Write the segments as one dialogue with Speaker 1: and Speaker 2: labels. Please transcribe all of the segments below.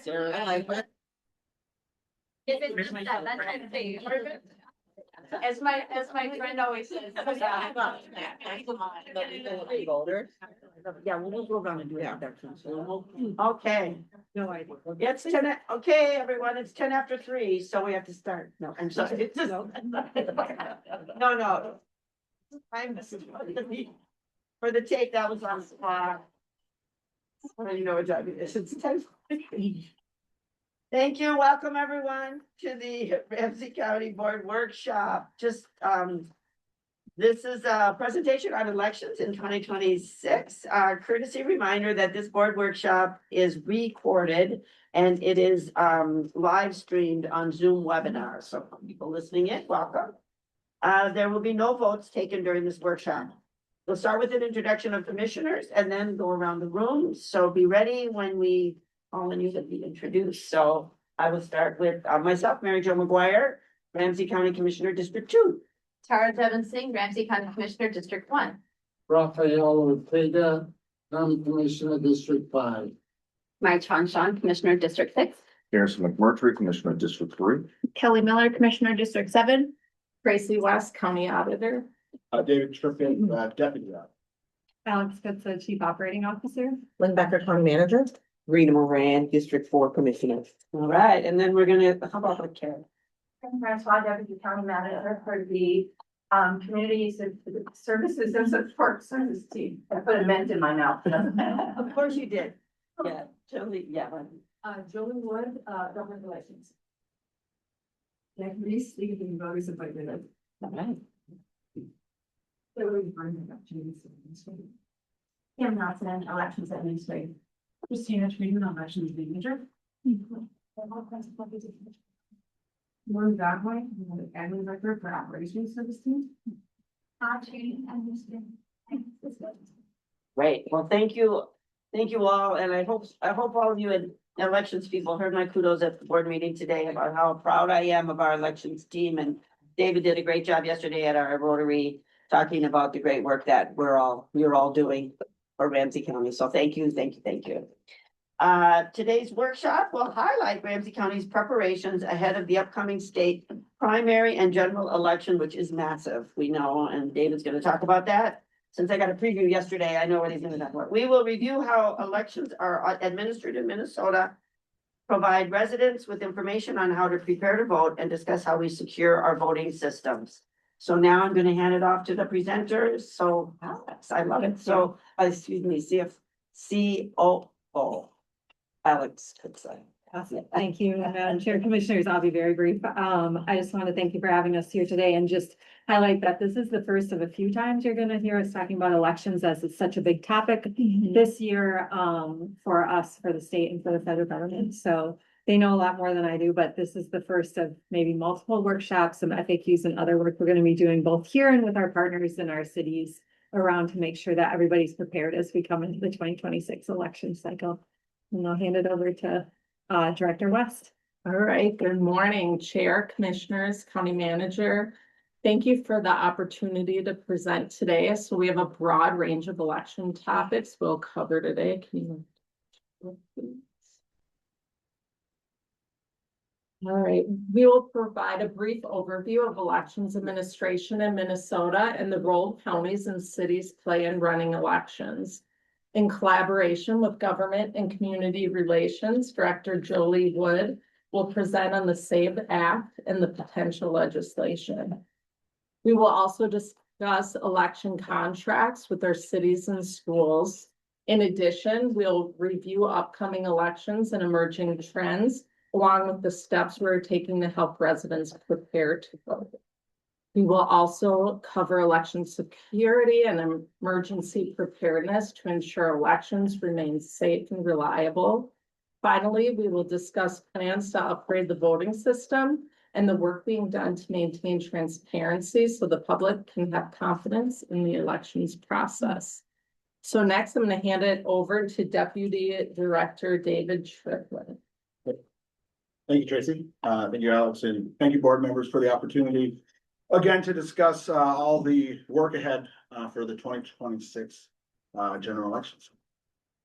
Speaker 1: I like that.
Speaker 2: If it's just that, that's my thing. As my friend always says.
Speaker 1: Yeah, we'll go around and do that.
Speaker 3: Okay,
Speaker 1: No idea.
Speaker 3: it's 10, okay, everyone, it's 10 after 3, so we have to start. No, I'm sorry. It's just- No. I'm for the tape, that was on spot. You know what time it is, it's 10. Thank you, welcome everyone to the Ramsey County Board Workshop. This is a presentation on elections in 2026. Courtesy reminder that this board workshop is recorded and it is live streamed on Zoom webinar. So people listening in, welcome. There will be no votes taken during this workshop. We'll start with an introduction of commissioners and then go around the room. So be ready when all of you will be introduced. So I will start with myself, Mary Jo McGuire, Ramsey County Commissioner, District 2.
Speaker 2: Tara Devon Singh, Ramsey County Commissioner, District 1.
Speaker 4: Rafael Ortega, Commissioner, District 5.
Speaker 2: Mike Changshan, Commissioner, District 6.
Speaker 5: Harrison McMurtry, Commissioner, District 3.
Speaker 2: Kelly Miller, Commissioner, District 7.
Speaker 6: Tracy West, County Auditor.
Speaker 5: David Trippin, Deputy.
Speaker 6: Alex Pitts, Chief Operating Officer.
Speaker 1: Lynn Becker, County Manager. Rita Moran, District 4 Commissioner.
Speaker 3: All right, and then we're gonna, how about with Karen?
Speaker 7: Francois, Deputy County Manager for the Community Services and Support Service Team. I put a mint in my mouth.
Speaker 3: Of course you did. Yeah, totally, yeah.
Speaker 7: Jolie Wood, Government Relations. Jack Reese, League of Voters Appointment.
Speaker 3: All right.
Speaker 7: Kim Nelson, Elections Administrator. Christina Treatment, Elections Manager. Lauren Godway, Admin Director for Operations Service Team.
Speaker 3: Great, well, thank you all, and I hope all of you and elections people heard my kudos at the board meeting today about how proud I am of our elections team, and David did a great job yesterday at our Rotary, talking about the great work that you're all doing for Ramsey County, so thank you. Today's workshop will highlight Ramsey County's preparations ahead of the upcoming state primary and general election, which is massive, we know, and David's gonna talk about that. Since I got a preview yesterday, I know what he's gonna talk about. We will review how elections are administered in Minnesota, provide residents with information on how to prepare to vote, and discuss how we secure our voting systems. So now I'm gonna hand it off to the presenters. So Alex, I love it. So, COO. Alex could say.
Speaker 6: Awesome. Thank you, Madam Chair, Commissioners. I'll be very brief. I just want to thank you for having us here today and just highlight that this is the first of a few times you're going to hear us talking about elections, as it's such a big topic this year for us, for the state and for the federal government. So they know a lot more than I do, but this is the first of maybe multiple workshops, some FAQs and other work we're going to be doing both here and with our partners in our cities around to make sure that everybody's prepared as we come into the 2026 election cycle. And I'll hand it over to Director West.
Speaker 8: All right, good morning, Chair, Commissioners, County Manager. Thank you for the opportunity to present today. So we have a broad range of election topics we'll cover today. Can you? All right, we will provide a brief overview of elections administration in Minnesota and the role counties and cities play in running elections. In collaboration with Government and Community Relations, Director Jolie Wood will present on the SAVE Act and the potential legislation. We will also discuss election contracts with our cities and schools. In addition, we'll review upcoming elections and emerging trends, along with the steps we're taking to help residents prepare to vote. We will also cover election security and emergency preparedness to ensure elections remain safe and reliable. Finally, we will discuss plans to upgrade the voting system and the work being done to maintain transparency so the public can have confidence in the elections process. So next, I'm going to hand it over to Deputy Director David Strickland.
Speaker 5: Thank you, Tracy. Thank you, Alex, and thank you, board members, for the opportunity again to discuss all the work ahead for the 2026 general elections.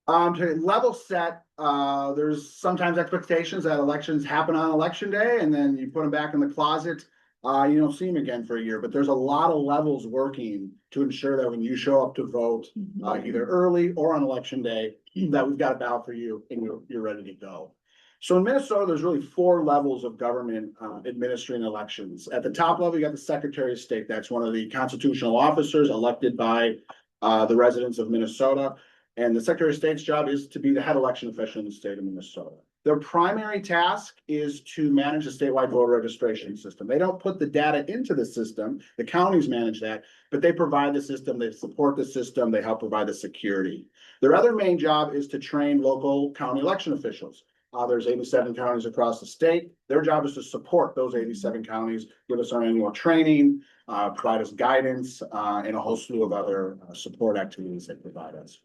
Speaker 5: To level set, there's sometimes expectations that elections happen on election day and then you put them back in the closet. You don't see them again for a year, but there's a lot of levels working to ensure that when you show up to vote, either early or on election day, that we've got a ballot for you and you're ready to go. So in Minnesota, there's really 4 levels of government administering elections. At the top level, you got the Secretary of State. That's one of the constitutional officers elected by the residents of Minnesota. And the Secretary of State's job is to be the head election official in the state of Minnesota. Their primary task is to manage the statewide voter registration system. They don't put the data into the system. The counties manage that, but they provide the system, they support the system, they help provide the security. Their other main job is to train local county election officials. There's 87 counties across the state. Their job is to support those 87 counties, give us our annual training, provide us guidance, and a whole slew of other support activities they provide us.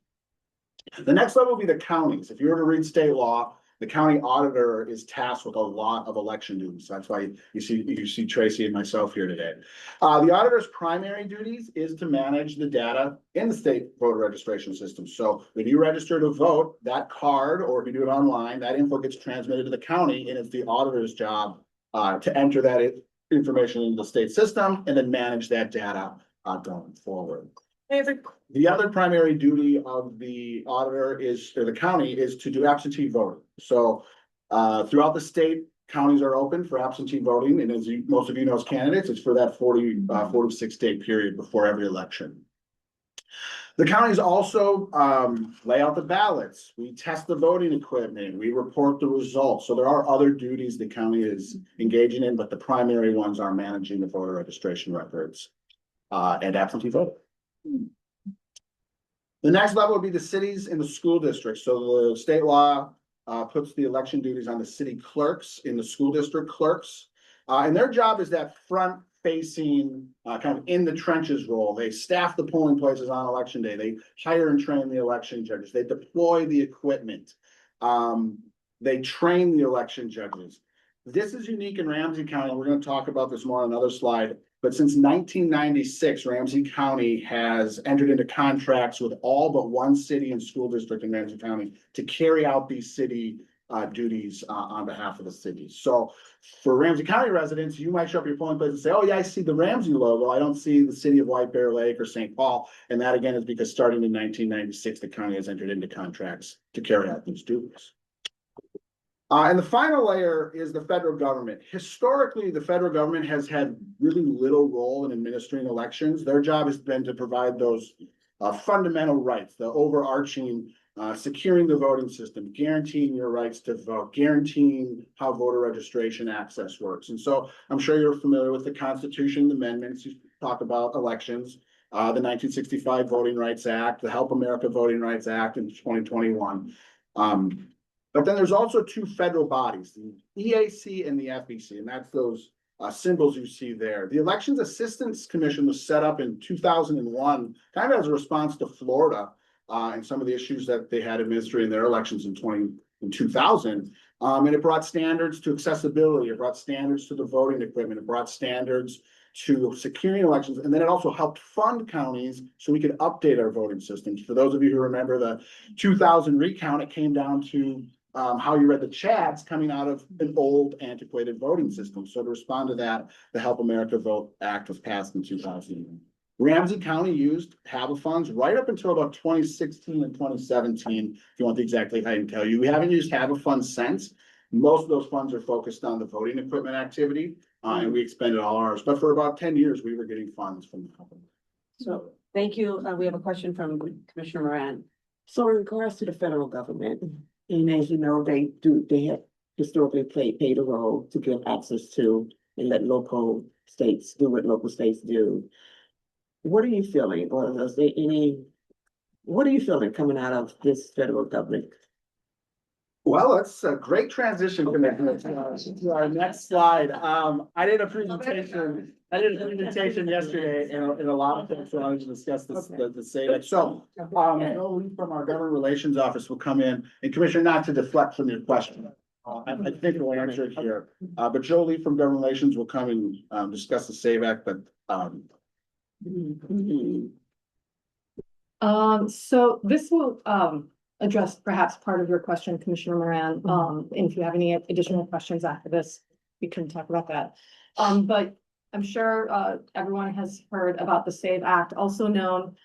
Speaker 5: The next level will be the counties. If you were to read state law, the county auditor is tasked with a lot of election duties. That's why you see Tracy and myself here today. The auditor's primary duties is to manage the data in the state voter registration system. So when you register to vote, that card, or if you do it online, that info gets transmitted to the county, and it's the auditor's job to enter that information into the state system and then manage that data going forward. The other primary duty of the auditor or the county is to do absentee voting. So throughout the state, counties are open for absentee voting. And as most of you know as candidates, it's for that 46-day period before every election. The counties also lay out the ballots. We test the voting equipment. We report the results. So there are other duties the county is engaging in, but the primary ones are managing the voter registration records and absentee voting. The next level would be the cities and the school districts. So the state law puts the election duties on the city clerks and the school district clerks. And their job is that front facing kind of in the trenches role. They staff the polling places on election day. They hire and train the election judges. They deploy the equipment. They train the election judges. This is unique in Ramsey County. We're going to talk about this more on another slide. But since 1996, Ramsey County has entered into contracts with all but one city and school district in Ramsey County to carry out these city duties on behalf of the city. So for Ramsey County residents, you might show up at your polling place and say, oh yeah, I see the Ramsey logo. I don't see the city of White Bear Lake or St. Paul. And that again is because starting in 1996, the county has entered into contracts to carry out these duties. And the final layer is the federal government. Historically, the federal government has had really little role in administering elections. Their job has been to provide those fundamental rights, the overarching securing the voting system, guaranteeing your rights to vote, guaranteeing how voter registration access works. And so I'm sure you're familiar with the Constitution amendments. You talk about elections, the 1965 Voting Rights Act, the Help America Voting Rights Act in 2021. But then there's also 2 federal bodies, the EAC and the FEC, and that's those symbols you see there. The Elections Assistance Commission was set up in 2001, kind of as a response to Florida and some of the issues that they had administering their elections in 2000. And it brought standards to accessibility, it brought standards to the voting equipment, it brought standards to securing elections, and then it also helped fund counties so we could update our voting systems. For those of you who remember the 2000 recount, it came down to how you read the chats coming out of an old antiquated voting system. So to respond to that, the Help America Vote Act was passed in 2000. Ramsey County used HAVA funds right up until about 2016 and 2017. If you want the exact date, I can tell you. We haven't used HAVA funds since. Most of those funds are focused on the voting equipment activity, and we expended all ours. But for about 10 years, we were getting funds from the HAVA.
Speaker 9: So, thank you. We have a question from Commissioner Moran. So in regards to the federal government, and as you know, they have historically paid a role to give access to and let local states do what local states do. What are you feeling, or is there what are you feeling coming out of this federal government?
Speaker 5: Well, that's a great transition to our next slide. I did a presentation yesterday, and a lot of folks wanted to discuss this, the SAVEC. So, Joe Lee from our government relations office will come in, and Commissioner, not to deflect from your question, I think we'll answer it here. But Joe Lee from government relations will come and discuss the SAVEC, but
Speaker 6: So this will address perhaps part of your question, Commissioner Moran. And if you have any additional questions after this, we can talk about that. But I'm sure everyone has heard about the SAVE Act, also known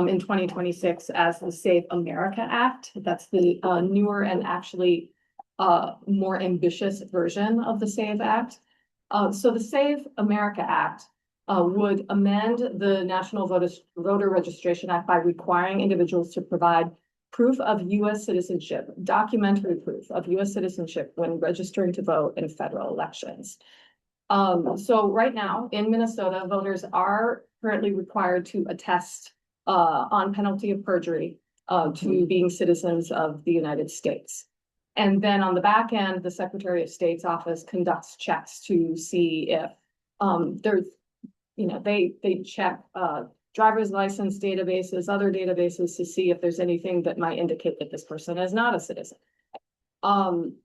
Speaker 6: in 2026 as the Save America Act. That's the newer and actually more ambitious version of the SAVE Act. So the Save America Act would amend the National Voter Registration Act by requiring individuals to provide proof of U.S. citizenship, documentary proof of U.S. citizenship when registering to vote in federal elections. So right now in Minnesota, voters are currently required to attest on penalty of perjury to being citizens of the United States. And then on the back end, the Secretary of State's office conducts checks to see if there's, they check driver's license databases, other databases to see if there's anything that might indicate that this person is not a citizen.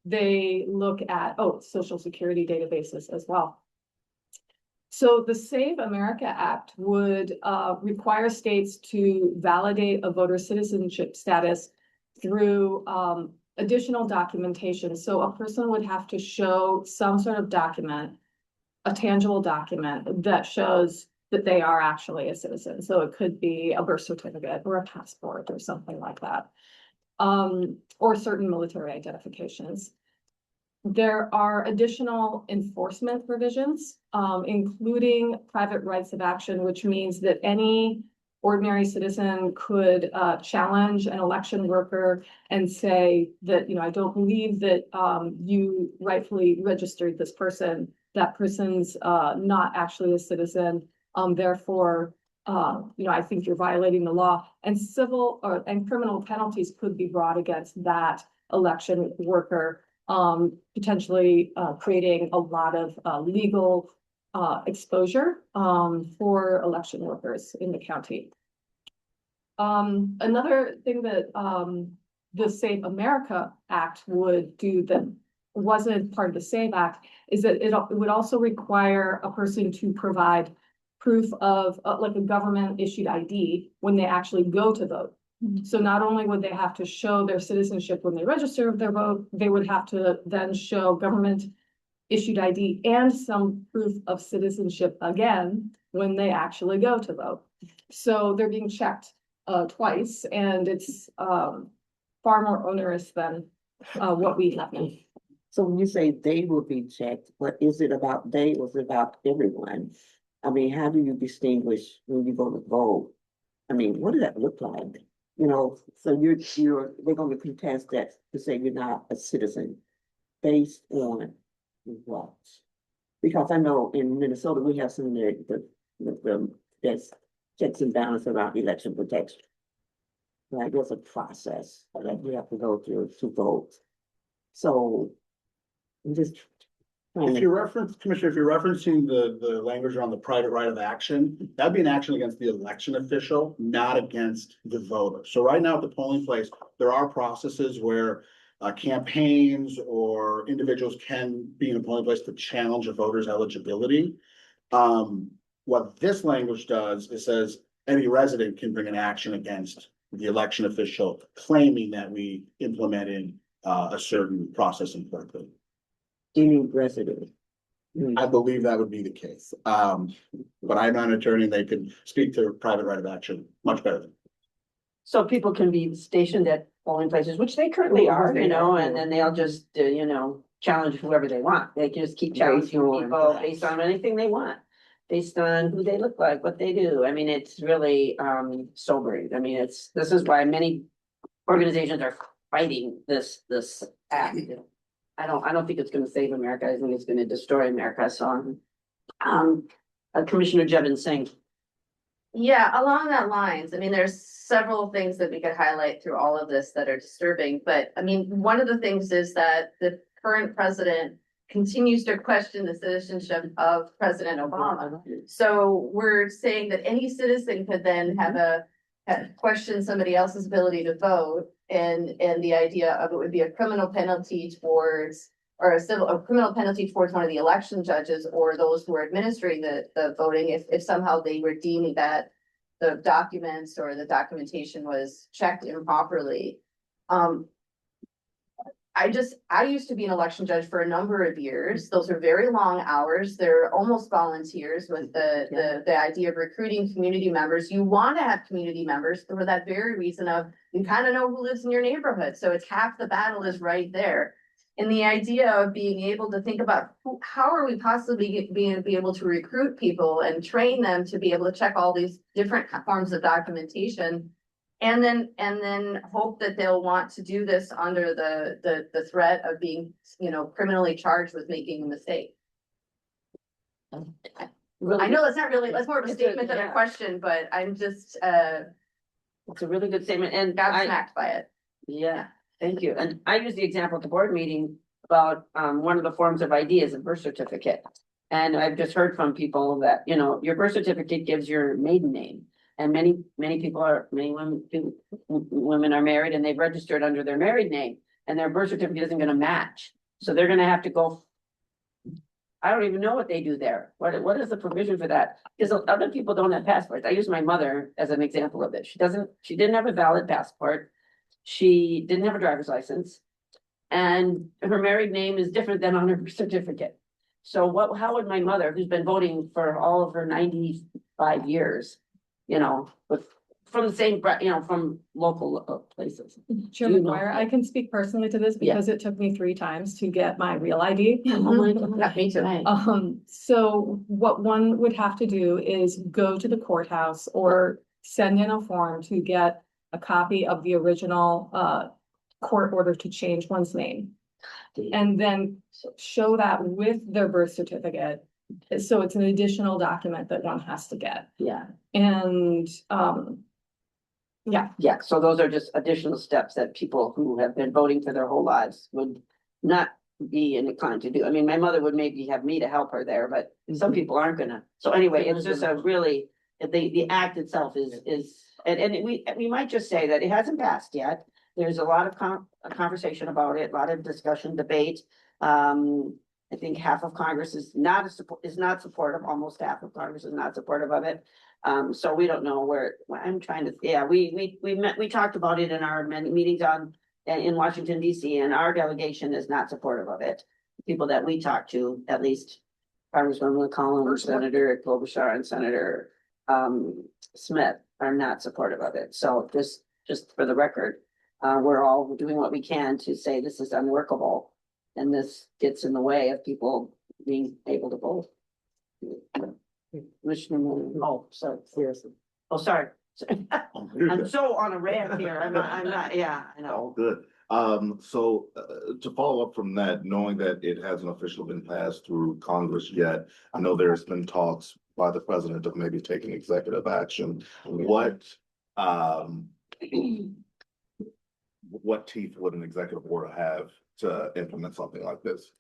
Speaker 6: They look at, Social Security databases as well. So the Save America Act would require states to validate a voter citizenship status through additional documentation. So a person would have to show some sort of document, a tangible document that shows that they are actually a citizen. So it could be a birth certificate or a passport or something like that, or certain military identifications. There are additional enforcement provisions, including private rights of action, which means that any ordinary citizen could challenge an election worker and say that, I don't believe that you rightfully registered this person. That person's not actually a citizen. Therefore, I think you're violating the law. And civil and criminal penalties could be brought against that election worker, potentially creating a lot of legal exposure for election workers in the county. Another thing that the Save America Act would do that wasn't part of the Save Act is that it would also require a person to provide proof of like a government issued ID when they actually go to vote. So not only would they have to show their citizenship when they register their vote, they would have to then show government issued ID and some proof of citizenship again when they actually go to vote. So they're being checked twice, and it's far more onerous than what we have now.
Speaker 9: So when you say they will be checked, but is it about they or is it about everyone? I mean, how do you distinguish when you go to vote? I mean, what does that look like? So they're going to contest that to say you're not a citizen based on what? Because I know in Minnesota, we have some of the checks and balances around election protection. Right, there's a process that we have to go through to vote. So I'm just trying
Speaker 5: If
Speaker 9: to,
Speaker 5: Commissioner, if you're referencing the language around the private right of action, that'd be an action against the election official, not against the voter. So right now at the polling place, there are processes where campaigns or individuals can be in a polling place to challenge a voter's eligibility. What this language does, it says any resident can bring an action against the election official claiming that we implemented a certain process incorrectly.
Speaker 9: any resident.
Speaker 5: I believe that would be the case. But I'm not an attorney and they can speak to private right of action much better than.
Speaker 3: So people can be stationed at polling places, which they currently are, and then they'll just, challenge whoever they want. They can just keep challenging people based on anything they want, based on who they look like, what they do. I mean, it's really sobering. I mean, this is why many organizations are fighting this act. I don't think it's gonna save America. I think it's gonna destroy America. So Commissioner Jevons saying.
Speaker 2: Yeah, along that lines, I mean, there's several things that we could highlight through all of this that are disturbing, but I mean, one of the things is that the current president continues to question the citizenship of President Obama. So we're saying that any citizen could then have question somebody else's ability to vote, and the idea of it would be a criminal penalty towards, or a criminal penalty towards one of the election judges or those who are administering the voting if somehow they were deeming that the documents or the documentation was checked improperly. I used to be an election judge for a number of years. Those are very long hours. They're almost volunteers with the idea of recruiting community members. You want to have community members for that very reason of you kind of know who lives in your neighborhood. So it's half the battle is right there. And the idea of being able to think about how are we possibly being able to recruit people and train them to be able to check all these different forms of documentation. And then hope that they'll want to do this under the threat of being, criminally charged with making a mistake. I know that's more of a statement than a question, but I'm just,
Speaker 3: It's a really good statement and
Speaker 2: gobsmacked by it.
Speaker 3: yeah, thank you. And I used the example at the board meeting about one of the forms of ID is a birth certificate. And I've just heard from people that, your birth certificate gives your maiden name. And many women are married and they've registered under their married name and their birth certificate isn't gonna match. So they're gonna have to go. I don't even know what they do there. What is the provision for that? Because other people don't have passports. I use my mother as an example of it. She didn't have a valid passport. She didn't have a driver's license. And her married name is different than on her birth certificate. So how would my mother, who's been voting for all of her 95 years, from the same, from local places.
Speaker 6: Chair
Speaker 3: You know.
Speaker 6: McGuire, I can speak personally to this
Speaker 3: Yeah.
Speaker 6: because it took me 3 times to get my real ID.
Speaker 3: Oh my God.
Speaker 2: Yeah, me too.
Speaker 6: So what one would have to do is go to the courthouse or send in a form to get a copy of the original court order to change one's name. And then show that with their birth certificate. So it's an additional document that one has to get.
Speaker 3: Yeah,
Speaker 6: And
Speaker 3: yeah, so those are just additional steps that people who have been voting for their whole lives would not be inclined to do. I mean, my mother would maybe have me to help her there, but some people aren't gonna. So anyway, it's just a really, the act itself is, and we might just say that it hasn't passed yet. There's a lot of conversation about it, a lot of discussion, debate. I think half of Congress is not supportive, almost half of Congress is not supportive of it. So we don't know I'm trying to, we talked about it in our many meetings in Washington DC, and our delegation is not supportive of it. People that we talked to, at least Congresswoman McCollum, Senator Klobuchar, and Senator Smith are not supportive of it. So just for the record, we're all doing what we can to say this is unworkable. And this gets in the way of people being able to vote. Commissioner Moon, sorry, seriously. Oh, sorry. I'm so on a rant here. I'm not, yeah, I know.
Speaker 10: All good. So to follow up from that, knowing that it hasn't officially been passed through Congress yet, I know there's been talks by the president of maybe taking executive action. What teeth would an executive order have to implement something like this?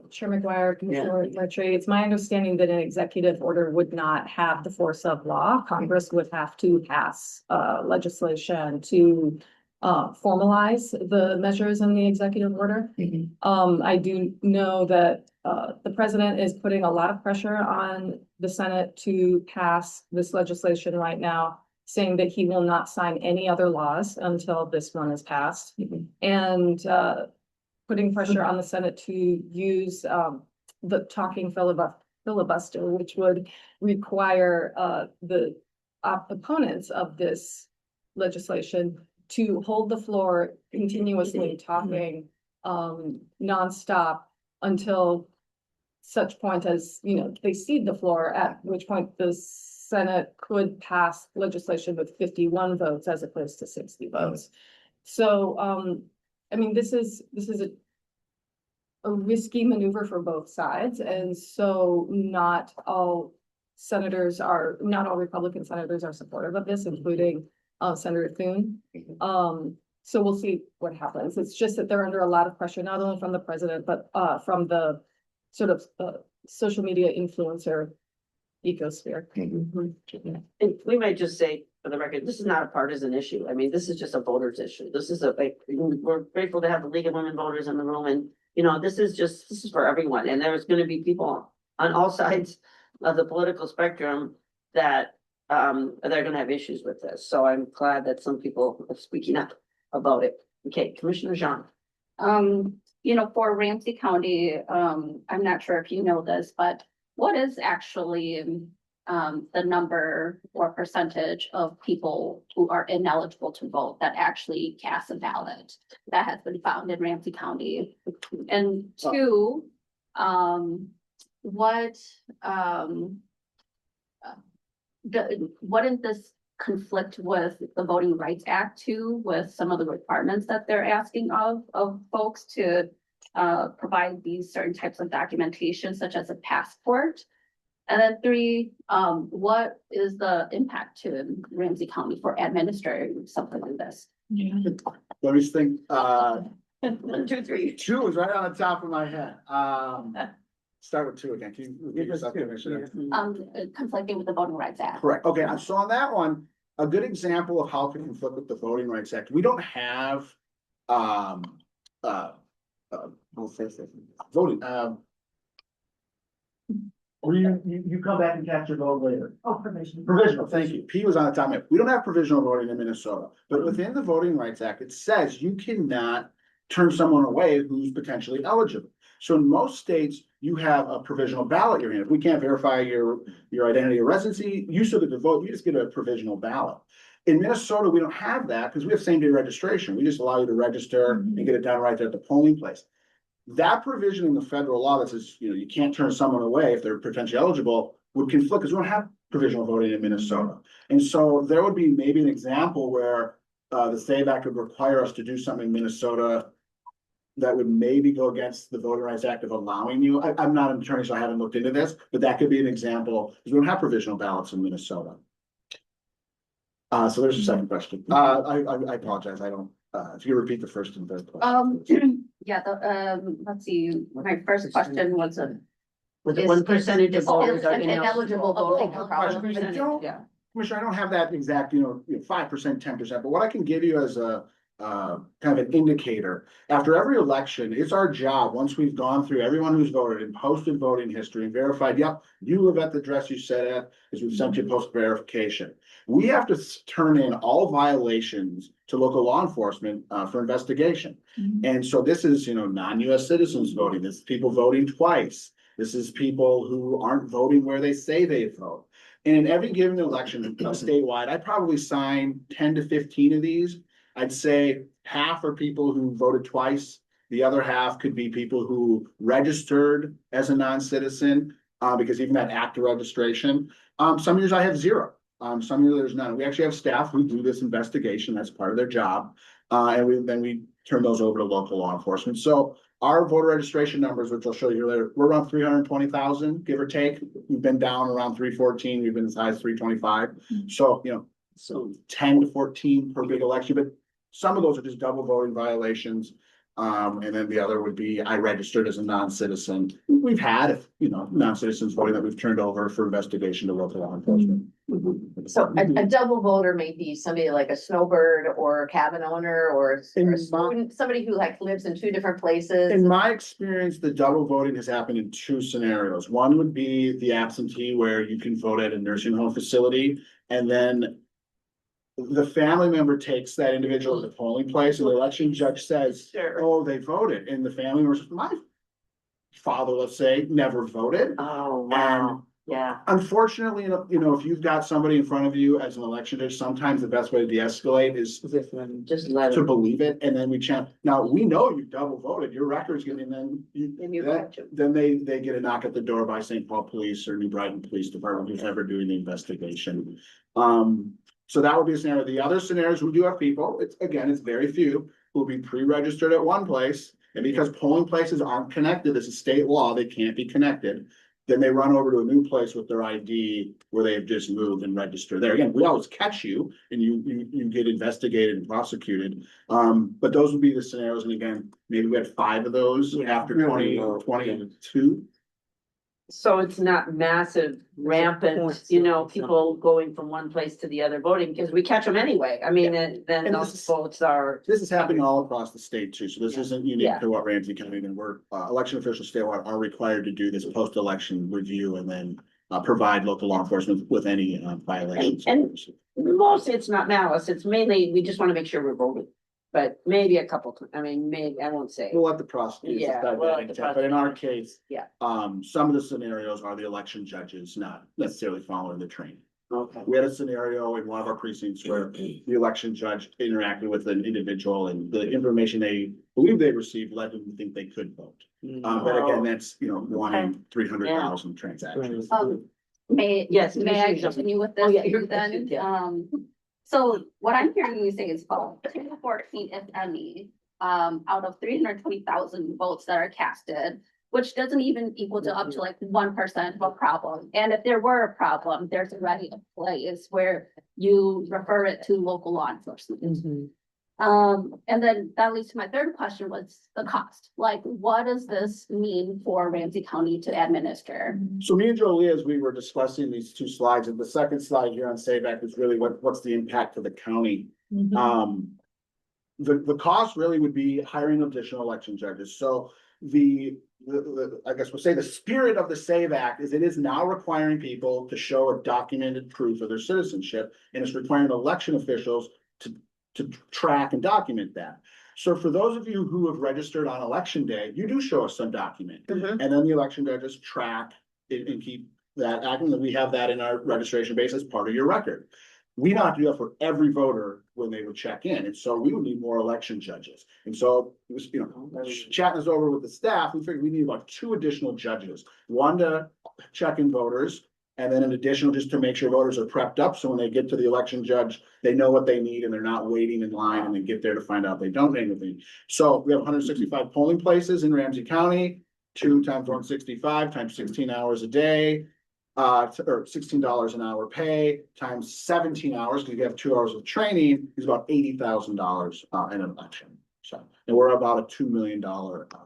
Speaker 6: Chair McGuire, Commissioner Mertry, it's my understanding that an executive order would not have the force of law. Congress would have to pass legislation to formalize the measures in the executive order. I do know that the president is putting a lot of pressure on the Senate to pass this legislation right now, saying that he will not sign any other laws until this one is passed. And putting pressure on the Senate to use the talking filibuster, which would require the opponents of this legislation to hold the floor continuously talking nonstop until such point as, they cede the floor, at which point the Senate could pass legislation with 51 votes as opposed to 60 votes. So, I mean, this is a risky maneuver for both sides. And so not all Republican senators are supportive of this, including Senator Thune. So we'll see what happens. It's just that they're under a lot of pressure, not only from the president, but from the sort of social media influencer ecosphere.
Speaker 3: And we might just say, for the record, this is not a partisan issue. I mean, this is just a voters issue. This is we're grateful to have the League of Women Voters in the room, and this is for everyone. And there's going to be people on all sides of the political spectrum that they're going to have issues with this. So I'm glad that some people are speaking up about it. Okay, Commissioner Jean.
Speaker 11: For Ramsey County, I'm not sure if you know this, but what is actually the number or percentage of people who are ineligible to vote that actually cast a ballot? That has been found in Ramsey County. And two, wouldn't this conflict with the Voting Rights Act too, with some of the requirements that they're asking of folks to provide these certain types of documentation, such as a passport? And then three, what is the impact to Ramsey County for administering something like this?
Speaker 5: Let me think,
Speaker 3: 1, 2, 3.
Speaker 5: two is right on the top of my head. Start with two again. Can you repeat
Speaker 9: It was
Speaker 5: yourself,
Speaker 9: two,
Speaker 5: Commissioner?
Speaker 9: yeah.
Speaker 11: Conflicting with the Voting Rights Act.
Speaker 5: Correct. Okay, so on that one, a good example of how it can conflict with the Voting Rights Act, we don't have, voting,
Speaker 12: Or you come back and cast your vote later.
Speaker 7: Oh, provision.
Speaker 12: Provisional,
Speaker 5: thank you. P was on the top of my head. We don't have provisional voting in Minnesota, but within the Voting Rights Act, it says you cannot turn someone away who's potentially eligible. So in most states, you have a provisional ballot you're in. If we can't verify your identity or residency, you still get to vote. You just get a provisional ballot. In Minnesota, we don't have that because we have same-day registration. We just allow you to register and get it done right there at the polling place. That provision in the federal law that says, you can't turn someone away if they're potentially eligible would conflict because we don't have provisional voting in Minnesota. And so there would be maybe an example where the SAVE Act would require us to do something in Minnesota that would maybe go against the Voting Rights Act of allowing you. I'm not an attorney, so I haven't looked into this, but that could be an example because we don't have provisional ballots in Minnesota. So there's a second question. I apologize. I don't, if you repeat the first and third question.
Speaker 11: Yeah, let's see, my first question was
Speaker 3: With one percentage of voters are
Speaker 2: Ineligible voting.
Speaker 5: I don't, Commissioner, I don't have that exact, 5%, 10%, but what I can give you as a kind of an indicator, after every election, it's our job, once we've gone through everyone who's voted and posted voting history and verified, yep, you live at the address you said at, is we've sent you post verification. We have to turn in all violations to local law enforcement for investigation. And so this is, non-US citizens voting, this is people voting twice. This is people who aren't voting where they say they vote. And in every given election statewide, I probably sign 10 to 15 of these. I'd say half are people who voted twice. The other half could be people who registered as a non-citizen, because even that act of registration. Some years I have zero. Some years there's none. We actually have staff who do this investigation. That's part of their job. And then we turn those over to local law enforcement. So our voter registration numbers, which I'll show you later, we're around 320,000, give or take. We've been down around 314. We've been as high as 325. So, so 10 to 14 per big election, but some of those are just double voting violations. And then the other would be I registered as a non-citizen. We've had, non-citizens voting that we've turned over for investigation to local law enforcement.
Speaker 2: So a double voter may be somebody like a snowbird or a cabin owner or a student, somebody who lives in two different places.
Speaker 5: In my experience, the double voting has happened in two scenarios. One would be the absentee where you can vote at a nursing home facility, and then the family member takes that individual to the polling place and the election judge says, oh, they voted. And the family member says, my father, let's say, never voted.
Speaker 3: Oh, wow.
Speaker 5: And unfortunately, if you've got somebody in front of you as an election judge, sometimes the best way to de-escalate is
Speaker 3: Just let
Speaker 5: to
Speaker 3: it.
Speaker 5: believe it. And then we chant. Now, we know you double voted, your record's getting, then they get a knock at the door by St. Paul Police or New Brighton Police Department, who's ever doing the investigation. So that would be a scenario. The other scenarios, we do have people, it's very few, who will be pre-registered at one place. And because polling places aren't connected, this is state law, they can't be connected. Then they run over to a new place with their ID where they've just moved and registered there. Again, we always catch you and you get investigated and prosecuted. But those would be the scenarios. And again, maybe we had 5 of those after 2022.
Speaker 3: So it's not massive rampant, people going from one place to the other voting, because we catch them anyway. I mean, then
Speaker 5: And
Speaker 3: those votes are.
Speaker 5: This is happening all across the state too, so this isn't unique to what Ramsey County, and we're, election officials statewide are required to do this post-election review and then provide local law enforcement with any violations.
Speaker 3: And mostly it's not malice, it's mainly, we just want to make sure we're voting.
Speaker 9: but maybe a couple, I mean, maybe, I won't say.
Speaker 5: We'll let the prosecutors
Speaker 9: Yeah,
Speaker 5: decide
Speaker 9: we'll
Speaker 5: that
Speaker 9: let the
Speaker 5: intent, but in our
Speaker 9: prosecutors-
Speaker 5: case.
Speaker 9: Yeah.
Speaker 5: Some of the scenarios are the election judges not necessarily following the training.
Speaker 9: Okay.
Speaker 5: We had a scenario in one of our precincts where the election judge interacted with an individual and the information they believe they received led them to think they could vote. But again, that's, you know, one in 300,000 transactions.
Speaker 9: Yes,
Speaker 11: May I
Speaker 9: Commissioner Johnson.
Speaker 11: continue with
Speaker 9: Oh,
Speaker 11: this
Speaker 9: yeah, you're-
Speaker 11: then?
Speaker 9: yeah.
Speaker 11: So what I'm hearing you say is about 10 to 14, if any, out of 320,000 votes that are casted, which doesn't even equal to up to like 1% of a problem. And if there were a problem, there's already a place where you refer it to local law enforcement. And then that leads to my third question was the cost. Like, what does this mean for Ramsey County to administer?
Speaker 5: So me and Jolie, as we were discussing these two slides, and the second slide here on Save Act is really what's the impact to the county? The cost really would be hiring additional election judges. So I guess we'll say the spirit of the Save Act is it is now requiring people to show a documented proof of their citizenship, and it's requiring election officials to track and document that. So for those of you who have registered on election day, you do show us some document. And then the election judges track and keep that acting, and we have that in our registration base as part of your record. We don't have to do that for every voter when they would check in, and so we would need more election judges. And so it was, you know, chatting this over with the staff, we figured we need about 2 additional judges. One to check in voters, and then an additional just to make sure voters are prepped up, so when they get to the election judge, they know what they need and they're not waiting in line and they get there to find out they don't need anything. So we have 165 polling places in Ramsey County, 2 times 165 times 16 hours a day. Or $16 an hour pay times 17 hours, because you have 2 hours of training, is about $80,000 in an election. So, and we're about a $2 million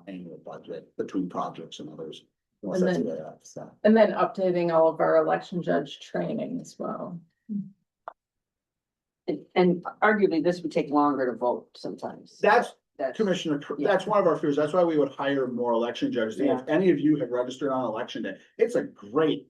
Speaker 5: annual budget between projects and others.
Speaker 8: And then updating all of our election judge training as well.
Speaker 9: And arguably, this would take longer to vote sometimes.
Speaker 5: That's
Speaker 9: That's,
Speaker 5: Commissioner,
Speaker 9: yeah.
Speaker 5: that's one of our fears. That's why we would hire more election judges.
Speaker 9: Yeah.
Speaker 5: If any of you have registered on election day, it's a great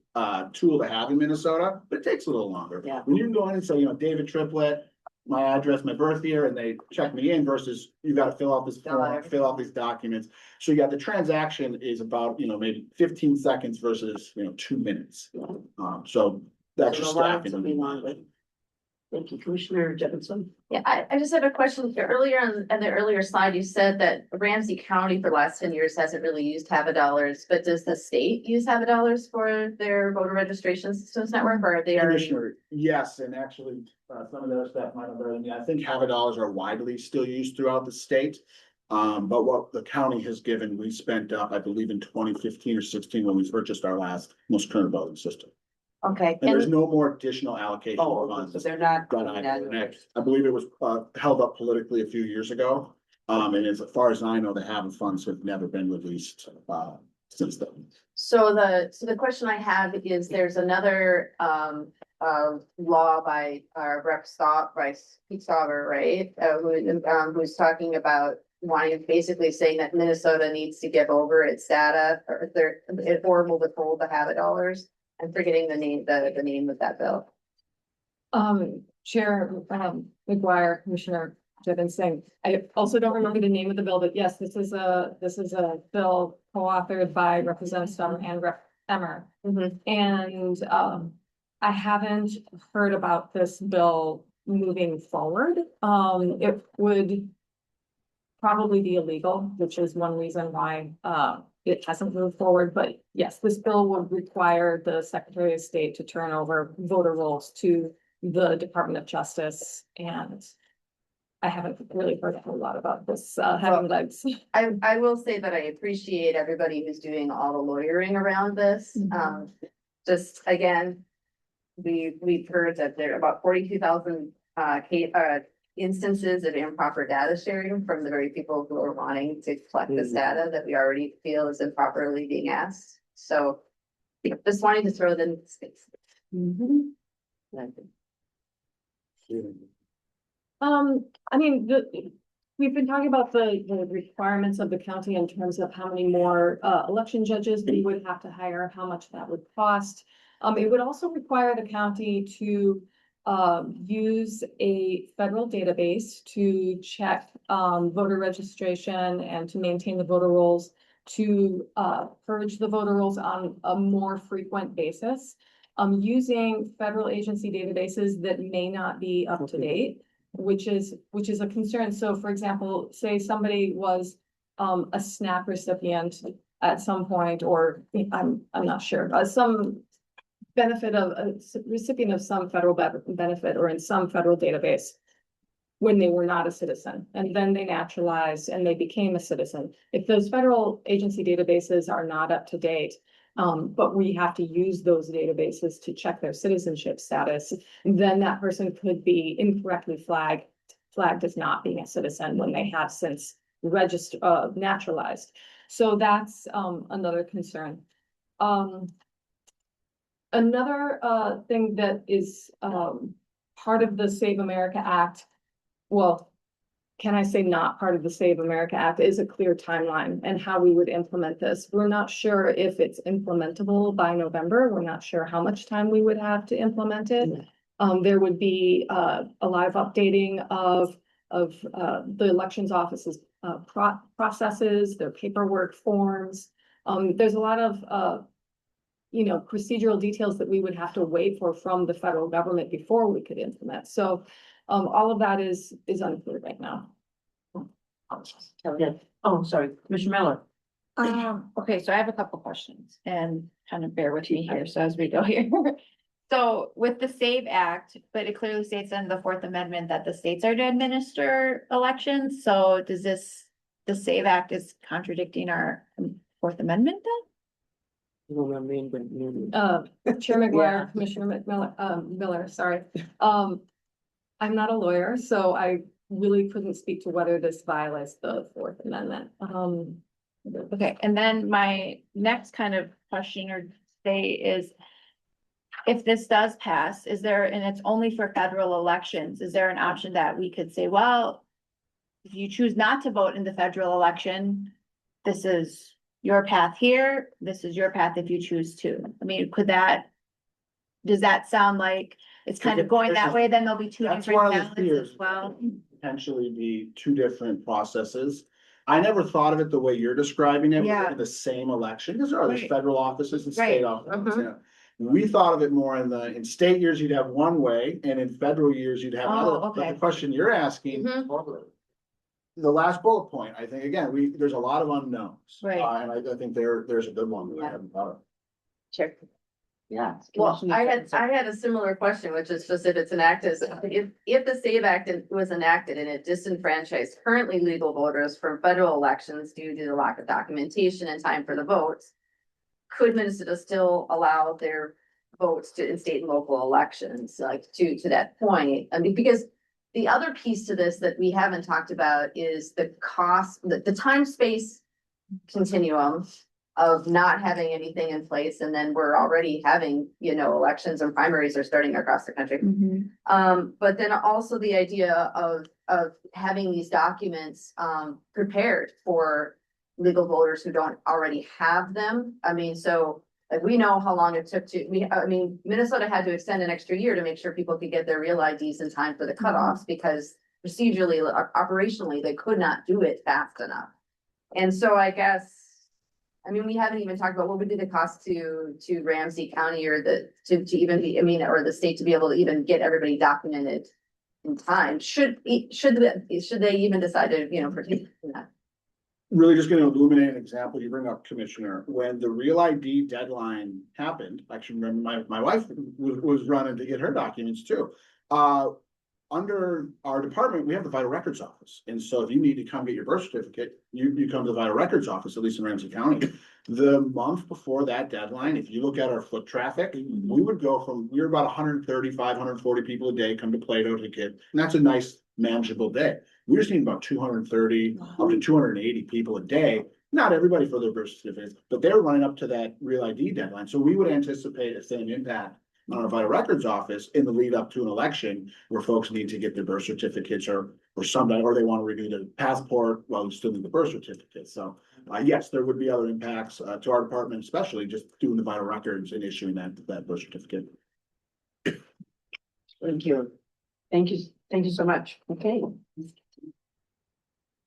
Speaker 5: tool to have in Minnesota, but it takes a little longer.
Speaker 9: Yeah.
Speaker 5: When you can go in and say, you know, David Triplett, my address, my birth year, and they check me in versus you got to fill out this form, fill out these documents. So yeah, the transaction is about, you know, maybe 15 seconds versus, you know, 2 minutes. So that's
Speaker 9: So
Speaker 5: just
Speaker 9: the lines
Speaker 5: stacking.
Speaker 9: will be longer. Thank you, Commissioner Jefferson.
Speaker 2: Yeah, I just have a question here. Earlier on the earlier slide, you said that Ramsey County for the last 10 years hasn't really used HAVA dollars, but does the state use HAVA dollars for their voter registration systems network, or are they already?
Speaker 5: Commissioner, yes, and actually, some of their staff might have better than me. I think HAVA dollars are widely still used throughout the state. But what the county has given, we spent, I believe in 2015 or 16 when we purchased our last most current voting system.
Speaker 2: Okay,
Speaker 5: And there's
Speaker 2: and
Speaker 5: no more additional allocation of
Speaker 9: Oh,
Speaker 5: funds.
Speaker 9: so they're not.
Speaker 5: Done either. I believe it was held up politically a few years ago. And as far as I know, the HAVA funds have never been released since then.
Speaker 2: so the question I have is there's another law by Rep. Pete Stauber, right? Who's talking about wanting, basically saying that Minnesota needs to give over its data or will withhold the HAVA dollars. I'm forgetting the name of that bill.
Speaker 6: Chair, McGuire, Commissioner Jevons, I also don't remember the name of the bill, but yes, this is a bill co-authored by Representative Stauber and Rep. Emmer. And, I haven't heard about this bill moving forward. It would probably be illegal, which is one reason why, it hasn't moved forward, but yes, this bill would require the Secretary of State to turn over voter rolls to the Department of Justice, and I haven't really heard a whole lot about this, having legs.
Speaker 2: I will say that I appreciate everybody who's doing all the lawyering around this. Just again, we've heard that there are about 42,000 instances of improper data sharing from the very people who are wanting to collect this data that we already feel is improperly being asked. So just wanting to throw that in space.
Speaker 6: I mean, we've been talking about the requirements of the county in terms of how many more election judges we would have to hire, how much that would cost. It would also require the county to use a federal database to check voter registration and to maintain the voter rolls, to purge the voter rolls on a more frequent basis. Using federal agency databases that may not be up to date, which is a concern. So for example, say somebody was a SNAP recipient at some point, or I'm not sure, some benefit of a recipient of some federal benefit or in some federal database when they were not a citizen, and then they naturalized and they became a citizen. If those federal agency databases are not up to date, but we have to use those databases to check their citizenship status, then that person could be incorrectly flagged as not being a citizen when they have since naturalized. So that's another concern. Another thing that is part of the Save America Act, well, can I say not part of the Save America Act, is a clear timeline and how we would implement this. We're not sure if it's implementable by November. We're not sure how much time we would have to implement it. There would be a lot of updating of the elections office's processes, their paperwork forms. There's a lot of procedural details that we would have to wait for from the federal government before we could implement. So all of that is unclear right now.
Speaker 3: Oh, sorry, Commissioner Miller.
Speaker 13: Okay, so I have a couple questions and kind of bear with me here, so as we go here. So with the SAVE Act, but it clearly states in the Fourth Amendment that the states are to administer elections, so does the SAVE Act is contradicting our Fourth Amendment then?
Speaker 6: Chair McGuire, Commissioner Miller, sorry. I'm not a lawyer, so I really couldn't speak to whether this violates the Fourth Amendment.
Speaker 13: Okay, and then my next kind of question or say is, if this does pass, is there, and it's only for federal elections, is there an option that we could say, well, if you choose not to vote in the federal election, this is your path here, this is your path if you choose to? I mean, does that sound like it's kind of going that way? Then there'll be two
Speaker 5: That's
Speaker 13: different
Speaker 5: one of the
Speaker 13: ballots
Speaker 5: fears.
Speaker 13: as well.
Speaker 5: Potentially be two different processes. I never thought of it the way you're describing it,
Speaker 13: Yeah.
Speaker 5: within the same election, because there are these
Speaker 13: Right.
Speaker 5: federal offices and
Speaker 13: Right.
Speaker 5: state offices, We thought of it more in state years, you'd have one way, and in federal years, you'd have another.
Speaker 13: Oh,
Speaker 5: But
Speaker 13: okay.
Speaker 5: the question you're asking, the last bullet point, I think, again, there's a lot of unknowns.
Speaker 13: Right.
Speaker 5: And I think there's a good one that I haven't thought of.
Speaker 3: Sure. Yeah.
Speaker 2: Well, I had a similar question, which is just if it's enacted, if the SAVE Act was enacted and it disenfranchised currently legal voters from federal elections due to the lack of documentation and time for the votes, could Minnesota still allow their votes in state and local elections, like to that point? I mean, because the other piece to this that we haven't talked about is the cost, the time space continuum of not having anything in place, and then we're already having, elections and primaries are starting across the country. But then also the idea of having these documents prepared for legal voters who don't already have them. I mean, so like we know how long it took Minnesota had to extend an extra year to make sure people could get their real IDs in time for the cutoffs, because procedurally, operationally, they could not do it fast enough. And so I guess, we haven't even talked about what would be the cost to Ramsey County or to even be, or the state to be able to even get everybody documented in time. Should they even decide to, participate in that?
Speaker 5: Really just gonna illuminate an example you bring up, Commissioner, when the real ID deadline happened, I actually remember my wife was running to get her documents too. Under our department, we have the Vital Records Office, and so if you need to come get your birth certificate, you come to the Vital Records Office, at least in Ramsey County. The month before that deadline, if you look at our foot traffic, we were about 135, 140 people a day come to Plato to get, and that's a nice manageable day. We just need about 230 up to 280 people a day. Not everybody for their birth certificates, but they're running up to that real ID deadline. So we would anticipate the same impact on our Vital Records Office in the lead up to an election where folks need to get their birth certificates or they want to renew their passport while you still need the birth certificate. So yes, there would be other impacts to our department, especially just doing the vital records and issuing that birth certificate.
Speaker 3: Thank you. Thank you so much. Okay.
Speaker 5: All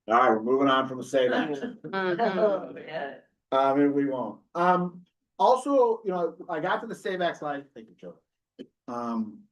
Speaker 5: right, we're moving on from the save act.
Speaker 3: Oh, yeah.
Speaker 5: Maybe we won't. Also, I got to the save act slide. Thank you, Joe.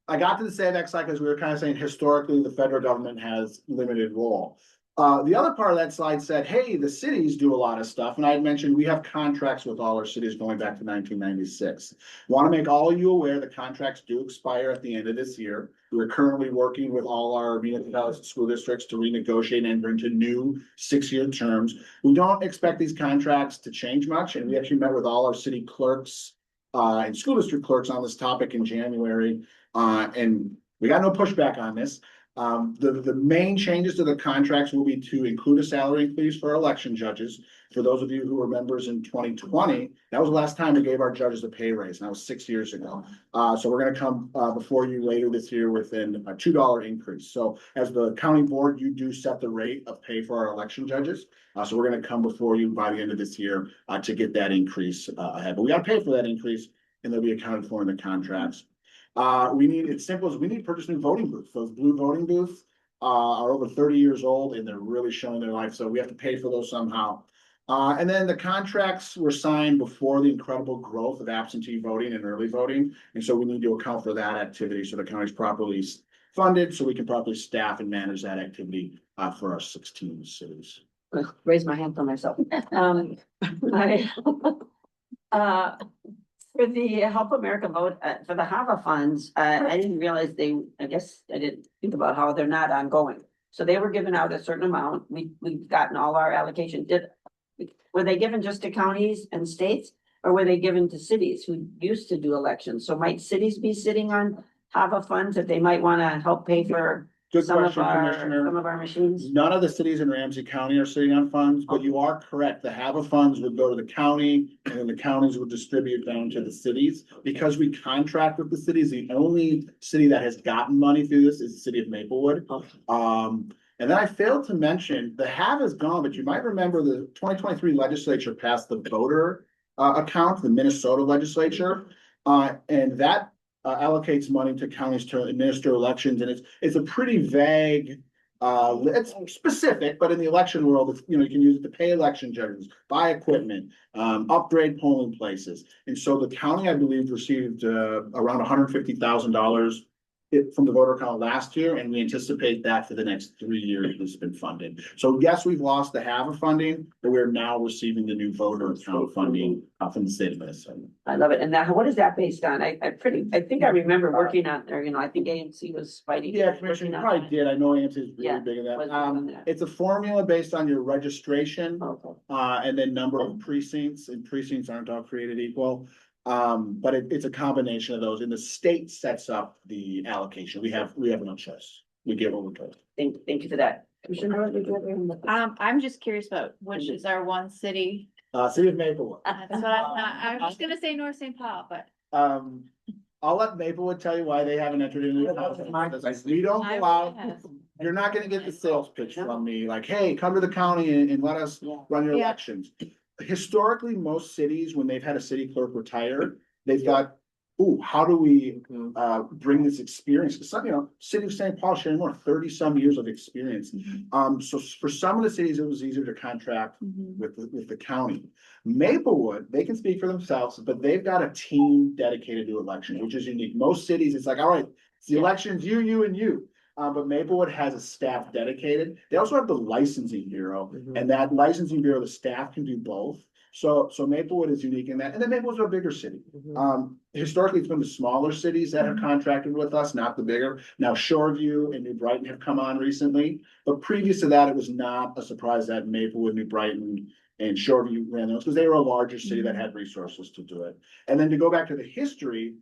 Speaker 5: I got to the save act slide because we were kind of saying historically the federal government has limited role. The other part of that slide said, hey, the cities do a lot of stuff. And I had mentioned we have contracts with all our cities going back to 1996. Want to make all of you aware the contracts do expire at the end of this year. We're currently working with all our municipalities and school districts to renegotiate and enter into new 6-year terms. We don't expect these contracts to change much. And we actually met with all our city clerks and school district clerks on this topic in January. And we got no pushback on this. The main changes to the contracts will be to include a salary increase for election judges. For those of you who were members in 2020, that was the last time we gave our judges a pay raise, and that was 6 years ago. So we're gonna come before you later this year with a $2 increase. So as the county board, you do set the rate of pay for our election judges. So we're gonna come before you by the end of this year to get that increase ahead. But we gotta pay for that increase, and they'll be accounted for in the contracts. It's simple as we need to purchase new voting booths. Those blue voting booths are over 30 years old and they're really showing their life. So we have to pay for those somehow. And then the contracts were signed before the incredible growth of absentee voting and early voting. And so we need to account for that activity so the county's properly funded so we can properly staff and manage that activity for our 16 cities.
Speaker 3: Raise my hand for myself. For the Help America Vote, for the HAVA funds, I didn't realize I guess I didn't think about how they're not ongoing. So they were given out a certain amount. We've gotten all our allocation. Were they given just to counties and states? Or were they given to cities who used to do elections? So might cities be sitting on HAVA funds that they might want to help pay for
Speaker 5: Good
Speaker 3: some
Speaker 5: question, Commissioner.
Speaker 3: of our machines?
Speaker 5: None of the cities in Ramsey County are sitting on funds, but you are correct. The HAVA funds would go to the county and then the counties would distribute down to the cities. Because we contract with the cities, the only city that has gotten money through this is the city of Maplewood. And then I failed to mention the HAVA is gone, but you might remember the 2023 legislature passed the voter account, the Minnesota legislature. And that allocates money to counties to administer elections, and it's a pretty vague, it's specific, but in the election world, it's, you can use it to pay election judges, buy equipment, upgrade polling places. And so the county, I believe, received around $150,000 from the voter account last year, and we anticipate that for the next 3 years it's been funded. So yes, we've lost the HAVA funding, but we're now receiving the new voter account funding from the state of Minnesota.
Speaker 3: I love it. And now, what is that based on? I think I remember working on there, I think AMC was fighting.
Speaker 5: Yeah, Commissioner, you probably did. I know AMC is
Speaker 3: Yeah,
Speaker 5: really big in
Speaker 3: was
Speaker 5: that.
Speaker 3: big on that.
Speaker 5: It's a formula based on your registration,
Speaker 3: Okay.
Speaker 5: and then number of precincts, and precincts aren't all created equal. But it's a combination of those, and the state sets up the allocation. We have no choice. We give what we're told.
Speaker 3: Thank you for that. Commissioner, what did you have your hand up?
Speaker 13: I'm just curious about which is our one city.
Speaker 5: City of Maplewood.
Speaker 13: That's what I was gonna say North St. Paul, but.
Speaker 5: I'll let Maplewood tell you why they haven't entered into the contract. We don't go out. You're not gonna get the sales pitch from me, like, hey, come to the county and let us run your
Speaker 13: Yeah.
Speaker 5: elections. Historically, most cities, when they've had a city clerk retire, they've thought, ooh, how do we bring this experience? Because city of St. Paul sharing more 30-some years of experience. So for some of the cities, it was easier to contract with the county. Maplewood, they can speak for themselves, but they've got a team dedicated to elections, which is unique. Most cities, it's like, all right, it's the elections, you, and you. But Maplewood has a staff dedicated. They also have the licensing bureau, and that licensing bureau, the staff can do both. So Maplewood is unique in that. And then Maplewood's a bigger city. Historically, it's been the smaller cities that have contracted with us, not the bigger. Now Shoreview and New Brighton have come on recently, but previous to that, it was not a surprise that Maplewood, New Brighton, and Shoreview ran those because they were a larger city that had resources to do it. And then to go back to the history,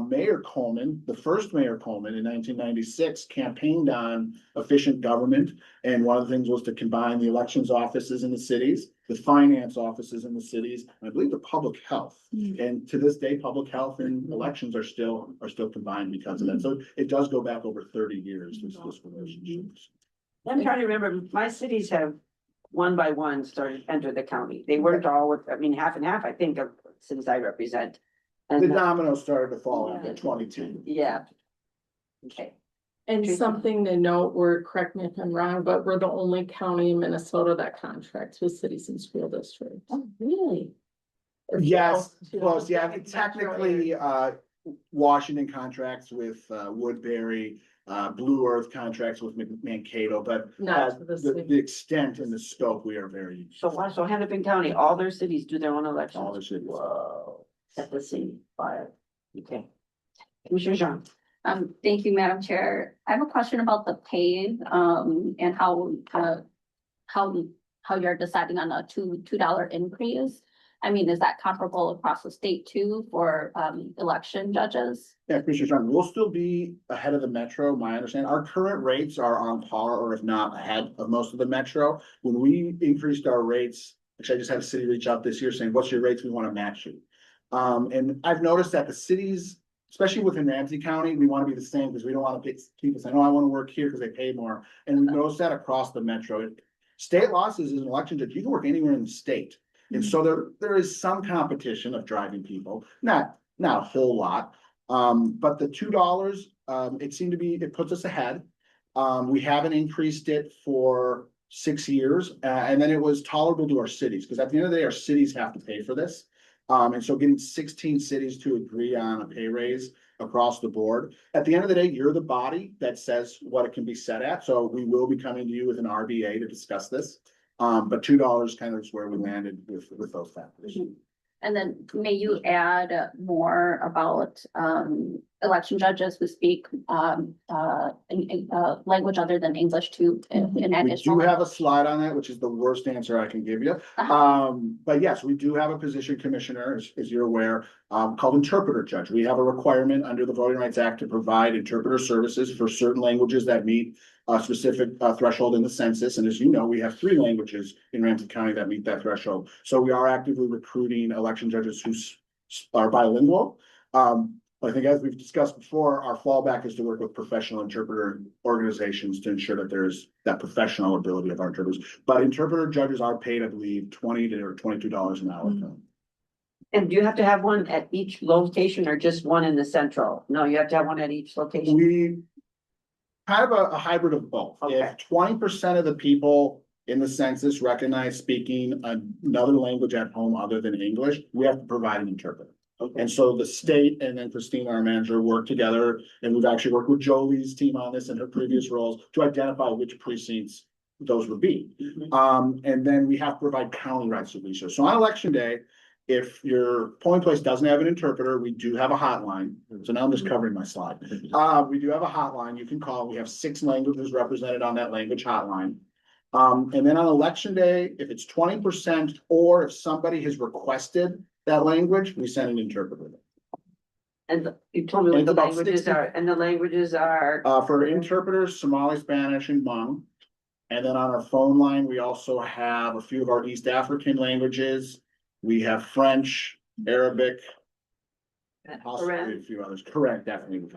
Speaker 5: Mayor Coleman, the first Mayor Coleman in 1996 campaigned on efficient government. And one of the things was to combine the elections offices in the cities, the finance offices in the cities, and I believe the public health. And to this day, public health and elections are still combined because of that. So it does go back over 30 years, this relationship.
Speaker 3: I'm trying to remember, my cities have one by one started to enter the county. They weren't all half and half, I think, of cities I represent.
Speaker 5: The dominoes started to fall after 22.
Speaker 3: Yeah. Okay.
Speaker 8: And
Speaker 3: Jason?
Speaker 8: something to note, correct me if I'm wrong, but we're the only county in Minnesota that contracts with cities and school districts.
Speaker 3: Oh, really?
Speaker 5: Yes,
Speaker 8: To
Speaker 5: close, yeah,
Speaker 8: metro
Speaker 5: technically, Washington contracts with, Woodbury, Blue Earth contracts with Mankato, but
Speaker 8: Not to the
Speaker 5: the
Speaker 8: city.
Speaker 5: extent and the scope, we are very.
Speaker 3: So Hennepin County, all their cities do their own elections?
Speaker 5: All the cities.
Speaker 3: Whoa. At the city, fire. Okay. Commissioner Jean.
Speaker 11: Thank you, Madam Chair. I have a question about the pay, and how you're deciding on a $2 increase. I mean, is that comparable across the state too for, election judges?
Speaker 5: Yeah, Commissioner John, we'll still be ahead of the metro, my understanding. Our current rates are on par or if not ahead of most of the metro. When we increased our rates, actually I just had a city reach out this year saying, what's your rates? We want to match you. And I've noticed that the cities, especially within Ramsey County, we want to be the same because we don't want to pay people say, no, I want to work here because they pay more. And we've noticed that across the metro. State laws is an election judge, you can work anywhere in the state. And so there is some competition of driving people, not a whole lot. But the $2, it puts us ahead. We haven't increased it for 6 years, and then it was tolerable to our cities, because at the end of the day, our cities have to pay for this. And so getting 16 cities to agree on a pay raise across the board. At the end of the day, you're the body that says what it can be set at. So we will be coming to you with an RBA to discuss this. But $2 kind of is where we landed with those factors.
Speaker 11: And then may you add more about, election judges who speak, language other than English too? In
Speaker 5: We
Speaker 11: additional.
Speaker 5: do have a slide on that, which is the worst answer I can give you. But yes, we do have a position, Commissioner, as you're aware, called interpreter judge. We have a requirement under the Voting Rights Act to provide interpreter services for certain languages that meet a specific threshold in the census. And as you know, we have 3 languages in Ramsey County that meet that threshold. So we are actively recruiting election judges who are bilingual. I think as we've discussed before, our fallback is to work with professional interpreter organizations to ensure that there's that professional ability of our interpreters. But interpreter judges are paid, I believe, $20 or $22 an hour.
Speaker 3: And do you have to have one at each location or just one in the central? No, you have to have one at each location.
Speaker 5: We kind of a hybrid of both.
Speaker 3: Okay.
Speaker 5: If 20% of the people in the census recognize speaking another language at home other than English, we have to provide an interpreter.
Speaker 3: Okay.
Speaker 5: And so the state and then Christina, our manager, work together, and we've actually worked with Jolie's team on this in her previous roles to identify which precincts those would be. And then we have to provide county rights of research. So on election day, if your polling place doesn't have an interpreter, we do have a hotline. So now I'm just covering my slide. We do have a hotline you can call. We have 6 languages represented on that language hotline. And then on election day, if it's 20% or if somebody has requested that language, we send an interpreter.
Speaker 3: And you told me
Speaker 5: And
Speaker 3: what
Speaker 5: it's
Speaker 3: the
Speaker 5: about
Speaker 3: languages
Speaker 5: 60
Speaker 3: are, and the languages are.
Speaker 5: For interpreters, Somali, Spanish, and Hmong. And then on our phone line, we also have a few of our East African languages. We have French, Arabic, possibly a few others. Correct, definitely.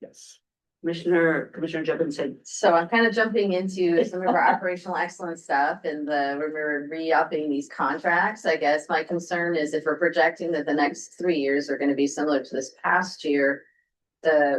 Speaker 5: Yes.
Speaker 3: Commissioner Jenkins said.
Speaker 2: So I'm kind of jumping into some of our operational excellence stuff and we're re-upping these contracts. I guess my concern is if we're projecting that the next 3 years are going to be similar to this past year,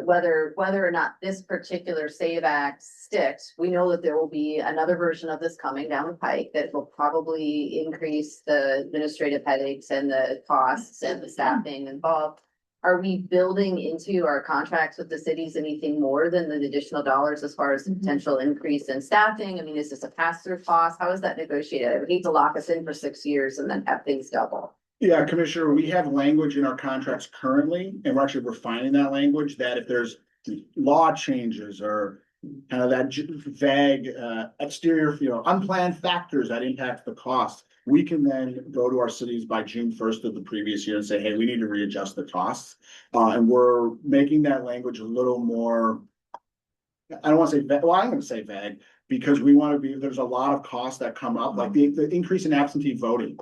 Speaker 2: whether or not this particular SAVE Act sticks, we know that there will be another version of this coming down the pike that will probably increase the administrative headaches and the costs and the staffing involved. Are we building into our contracts with the cities anything more than the additional dollars as far as the potential increase in staffing? I mean, is this a pass-through cost? How is that negotiated? I would hate to lock us in for 6 years and then have things double.
Speaker 5: Yeah, Commissioner, we have language in our contracts currently, and we're actually refining that language that if there's law changes or kind of that vague exterior, unplanned factors that impact the cost, we can then go to our cities by June 1st of the previous year and say, hey, we need to readjust the costs. And we're making that language a little more, I don't want to say vague, well, I'm going to say vague, because we want to be, there's a lot of costs that come up, like the increase in absentee voting.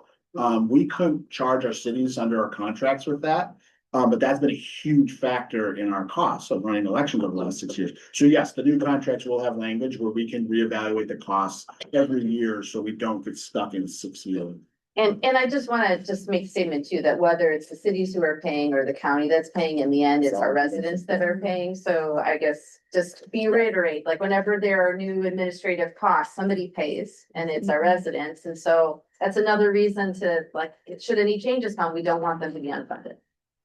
Speaker 5: We couldn't charge our cities under our contracts with that. But that's been a huge factor in our costs of running elections over the last 6 years. So yes, the new contracts will have language where we can reevaluate the costs every year so we don't get stuck in 6 years.
Speaker 2: And I just wanna just make a statement too, that whether it's the cities who are paying or the county that's paying, in the end, it's our residents that are paying. So I guess just reiterate, like whenever there are new administrative costs, somebody pays and it's our residents. And so that's another reason to like, should any changes come, we don't want them to be unfunded.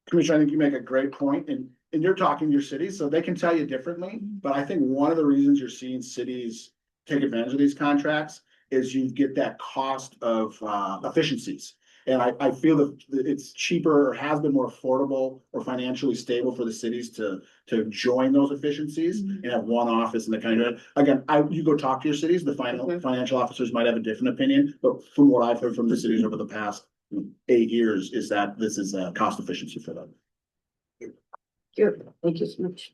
Speaker 5: Commissioner, I think you make a great point, and you're talking to your cities, so they can tell you differently. But I think one of the reasons you're seeing cities take advantage of these contracts is you get that cost of efficiencies. And I feel that it's cheaper or has been more affordable or financially stable for the cities to join those efficiencies and have one office in the county. Again, you go talk to your cities, the financial officers might have a different opinion, but from what I've heard from the cities over the past 8 years is that this is a cost efficiency for them.
Speaker 3: Good, thank you so much.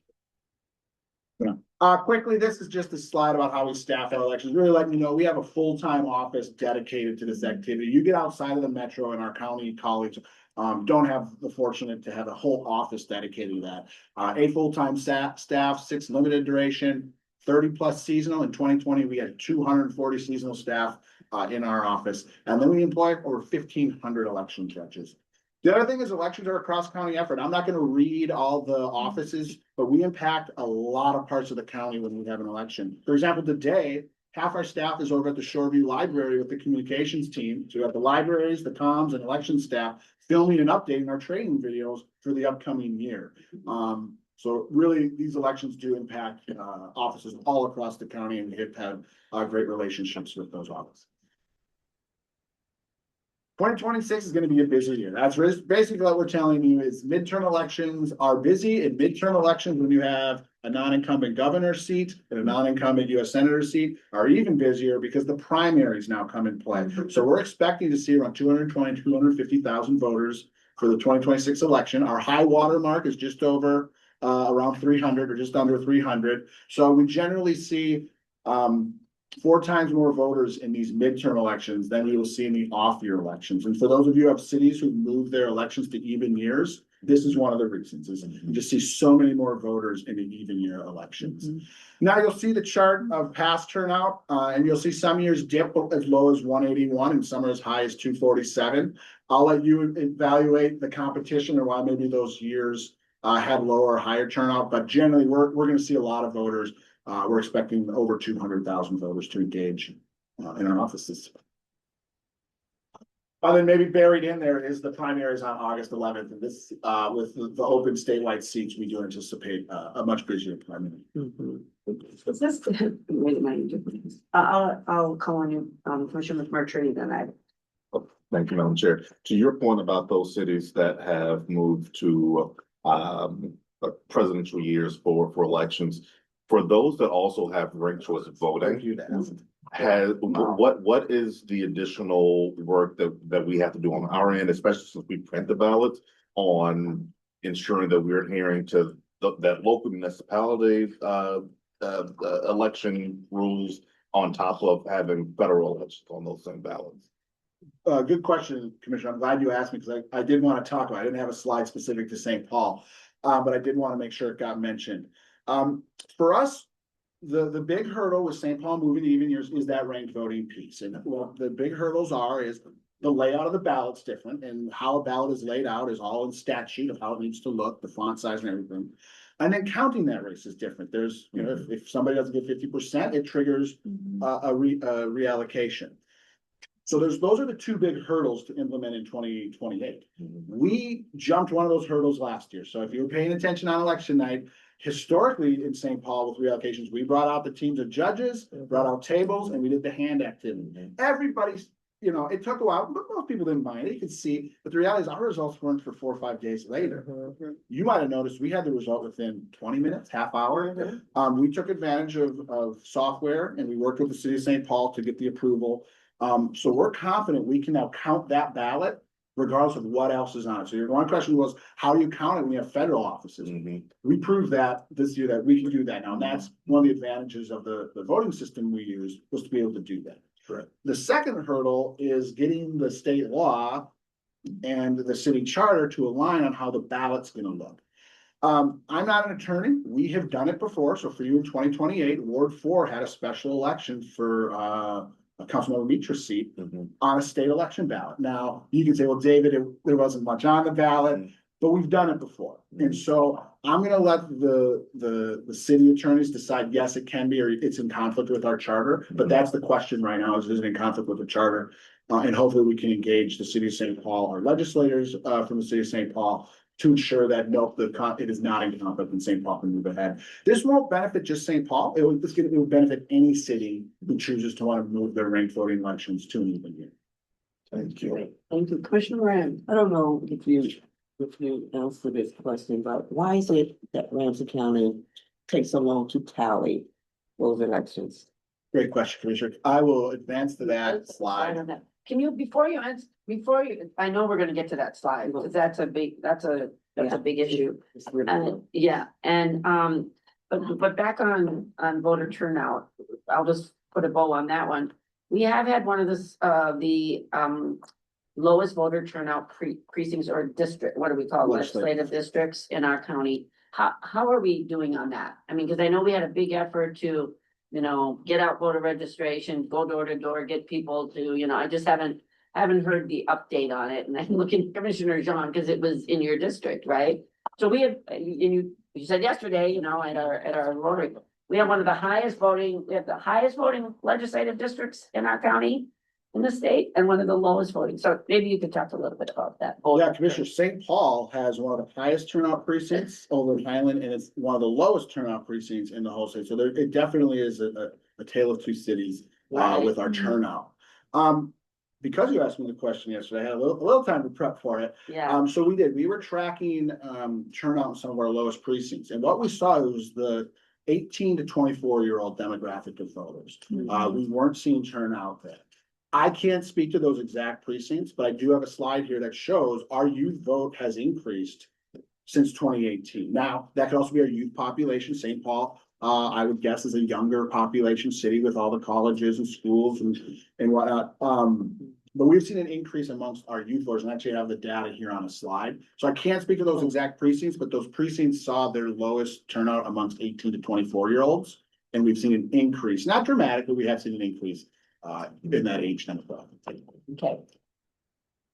Speaker 5: Quickly, this is just a slide about how we staff our elections, really letting you know, we have a full-time office dedicated to this activity. You get outside of the metro and our county colleagues don't have the fortunate to have a whole office dedicated to that. 8 full-time staff, 6 limited duration, 30+ seasonal. In 2020, we had 240 seasonal staff in our office. And then we employ over 1,500 election judges. The other thing is elections are a cross-county effort. I'm not going to read all the offices, but we impact a lot of parts of the county when we have an election. For example, today, half our staff is over at the Shoreview Library with the communications team. So we have the libraries, the comms, and election staff filming and updating our training videos for the upcoming year. So really, these elections do impact offices all across the county, and we have had great relationships with those offices. 2026 is going to be a busy year. That's basically what we're telling you is midterm elections are busy, and midterm elections when you have a non-incumbent governor seat and a non-incumbent US Senator seat are even busier because the primaries now come in play. So we're expecting to see around 220, 250,000 voters for the 2026 election. Our high water mark is just over around 300 or just under 300. So we generally see 4 times more voters in these midterm elections than we will see in the off-year elections. And for those of you who have cities who move their elections to even years, this is one of the reasons, is you just see so many more voters in the even year elections. Now you'll see the chart of past turnout, and you'll see some years dip as low as 181 and some are as high as 247. I'll let you evaluate the competition or why maybe those years had lower or higher turnout, but generally we're going to see a lot of voters. We're expecting over 200,000 voters to engage in our offices. And then maybe buried in there is the primaries on August 11th. And this, with the open statewide seats, we do anticipate a much busier primary.
Speaker 3: Is this, wait a minute, I'll call on you, Commissioner McMurtry, then
Speaker 10: Thank you, Madam Chair. To your point about those cities that have moved to presidential years for elections, for those that also have ranked choice voting, what is the additional work that we have to do on our end, especially since we print the ballots, on ensuring that we're adhering to that local municipality election rules on top of having federal elections on those same ballots?
Speaker 5: Good question, Commissioner. I'm glad you asked me because I did want to talk about it. I didn't have a slide specific to St. Paul, but I did want to make sure it got mentioned. For us, the big hurdle with St. Paul moving to even years is that ranked voting piece. And what the big hurdles is the layout of the ballot's different, and how a ballot is laid out is all in statute of how it needs to look, the font size and everything. And then counting that race is different. There's, you know, if somebody doesn't get 50%, it triggers a reallocation. So those are the 2 big hurdles to implement in 2028. We jumped one of those hurdles last year. So if you were paying attention on election night, historically in St. Paul with reallocations, we brought out the teams of judges, brought out tables, and we did the hand activity. Everybody's, you know, it took a while, but most people didn't mind it. You could see, but the reality is our results weren't for 4 or 5 days later. You might have noticed we had the result within 20 minutes, half hour. We took advantage of software and we worked with the city of St. Paul to get the approval. So we're confident we can now count that ballot regardless of what else is on it. So your one question was, how do you count it when you have federal offices? We proved that this year that we can do that now. And that's one of the advantages of the voting system we use, was to be able to do that. Correct. The second hurdle is getting the state law and the city charter to align on how the ballot's going to look. I'm not an attorney. We have done it before. So for you in 2028, Ward 4 had a special election for Councilmember Meach's seat on a state election ballot. Now, you can say, well, David, there wasn't much on the ballot, but we've done it before. And so I'm gonna let the city attorneys decide, yes, it can be, or it's in conflict with our charter. But that's the question right now, is it in conflict with the charter? And hopefully we can engage the city of St. Paul, our legislators from the city of St. Paul, to ensure that no, it is not in conflict and St. Paul can move ahead. This won't benefit just St. Paul. It will benefit any city who chooses to want to move their ranked voting elections to an even year.
Speaker 10: Thank you.
Speaker 9: Great. Thank you, Commissioner Rand. I don't know if you answer this question, but why is it that Ramsey County takes so long to tally those elections?
Speaker 5: Great question, Commissioner. I will advance to that slide.
Speaker 3: Can you, before you, I know we're gonna get to that slide, because that's a big issue. And, yeah, and, but back on voter turnout, I'll just put a bow on that one. We have had one of the lowest voter turnout precincts or district, what do we call it, legislative districts in our county. How are we doing on that? I mean, because I know we had a big effort to, get out voter registration, go door to door, get people to, I just haven't heard the update on it. And I'm looking at Commissioner John, because it was in your district, right? So we have, and you said yesterday, at our Rotary, we have the highest voting legislative districts in our county, in the state, and one of the lowest voting. So maybe you could talk a little bit about that.
Speaker 5: Yeah, Commissioner, St. Paul has one of the highest turnout precincts over in Highland, and it's one of the lowest turnout precincts in the whole state. So it definitely is a tale of two cities with our turnout. Because you asked me the question yesterday, I had a little time to prep for it.
Speaker 3: Yeah.
Speaker 5: So we were tracking turnout in some of our lowest precincts, and what we saw was the 18 to 24-year-old demographic of voters. We weren't seeing turnout there. I can't speak to those exact precincts, but I do have a slide here that shows our youth vote has increased since 2018. Now, that could also be our youth population. St. Paul, I would guess, is a younger population city with all the colleges and schools and whatnot. But we've seen an increase amongst our youth voters, and actually I have the data here on a slide. So I can't speak to those exact precincts, but those precincts saw their lowest turnout amongst 18 to 24-year-olds. And we've seen an increase, not dramatic, but we have seen an increase in that age demographic.
Speaker 3: Okay.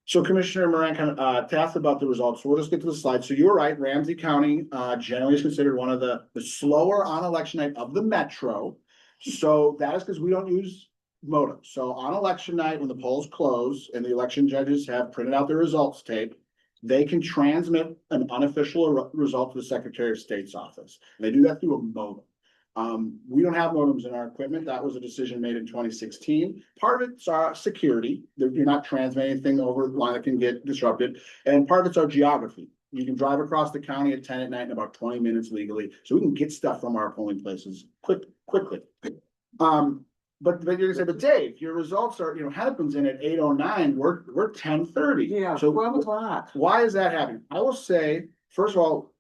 Speaker 5: So Commissioner Moran kind of asked about the results. So we'll just get to the slide. So you were right, Ramsey County generally is considered one of the slower on election night of the metro. So that is because we don't use modems. So on election night, when the polls close and the election judges have printed out their results tape, they can transmit an unofficial result to the Secretary of State's office. And they do that through a modem. We don't have modems in our equipment. That was a decision made in 2016. Part of it's our security. You're not transmitting anything over the line that can get disrupted. And part of it's our geography. You can drive across the county at 10 at night in about 20 minutes legally. So we can get stuff from our polling places quickly. But you're gonna say, but Dave, your results are, Hennepin's in at 8:09. We're 10:30.
Speaker 9: Yeah,
Speaker 5: So
Speaker 9: 12 o'clock.
Speaker 5: why is that happening? I will say, first of all,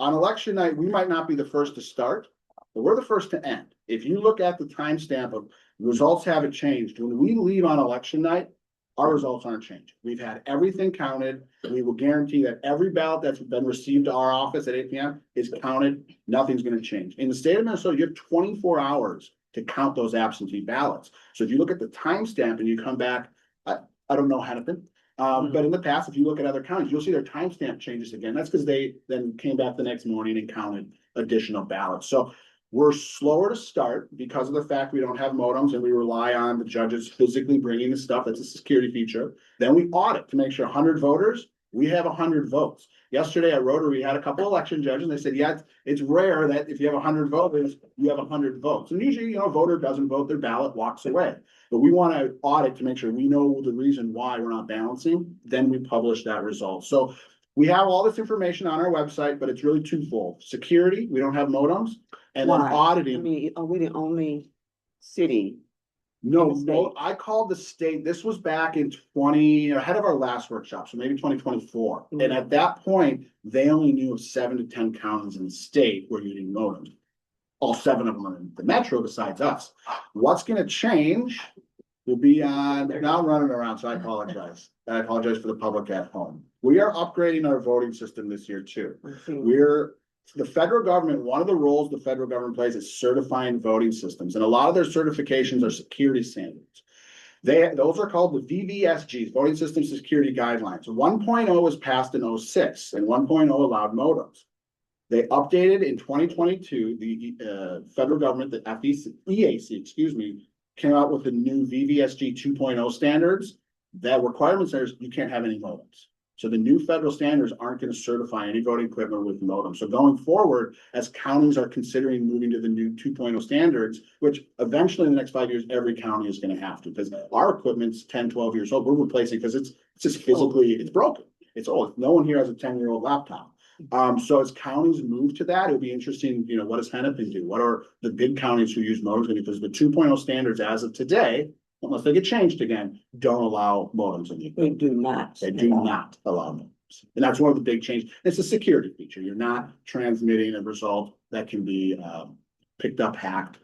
Speaker 5: on election night, we might not be the first to start, but we're the first to end. If you look at the timestamp of results haven't changed, when we leave on election night, our results aren't changing. We've had everything counted. We will guarantee that every ballot that's been received to our office at 8 p.m. is counted. Nothing's going to change. In the state of Minnesota, you have 24 hours to count those absentee ballots. So if you look at the timestamp and you come back, I don't know Hennepin, but in the past, if you look at other counties, you'll see their timestamp changes again. That's because they then came back the next morning and counted additional ballots. So we're slower to start because of the fact we don't have modems and we rely on the judges physically bringing the stuff. That's a security feature. Then we audit to make sure 100 voters, we have 100 votes. Yesterday at Rotary, we had a couple election judges and they said, yeah, it's rare that if you have 100 voters, you have 100 votes. And usually, a voter doesn't vote, their ballot walks away. But we want to audit to make sure we know the reason why we're not balancing. Then we publish that result. So we have all this information on our website, but it's really twofold. Security, we don't have modems. And then
Speaker 9: Why?
Speaker 5: auditing.
Speaker 9: I mean, are we the only city?
Speaker 5: No, I called the state. This was back in ahead of our last workshop, so maybe 2024. And at that point, they only knew of 7 to 10 counties in the state were using modems. All 7 of them are in the metro besides us. What's going to change will be on, they're now running around, so I apologize. I apologize for the public at home. We are upgrading our voting system this year too. The federal government, one of the roles the federal government plays is certifying voting systems. And a lot of their certifications are security standards. Those are called the VVSGs, Voting System Security Guidelines. 1.0 was passed in 06 and 1.0 allowed modems. They updated in 2022, the federal government, the EAC, came out with the new VVSG 2.0 standards. That requirement says you can't have any modems. So the new federal standards aren't going to certify any voting equipment with modems. So going forward, as counties are considering moving to the new 2.0 standards, which eventually in the next 5 years, every county is going to have to, because our equipment's 10, 12 years old. We're replacing because it's just physically, it's broken. It's old. No one here has a 10-year-old laptop. So as counties move to that, it'll be interesting, what does Hennepin do? What are the big counties who use modems? Because the 2.0 standards as of today, unless they get changed again, don't allow modems in the
Speaker 9: They
Speaker 5: equipment.
Speaker 9: do not.
Speaker 5: They do not allow modems. And that's one of the big changes. It's a security feature. You're not transmitting a result that can be picked up, hacked,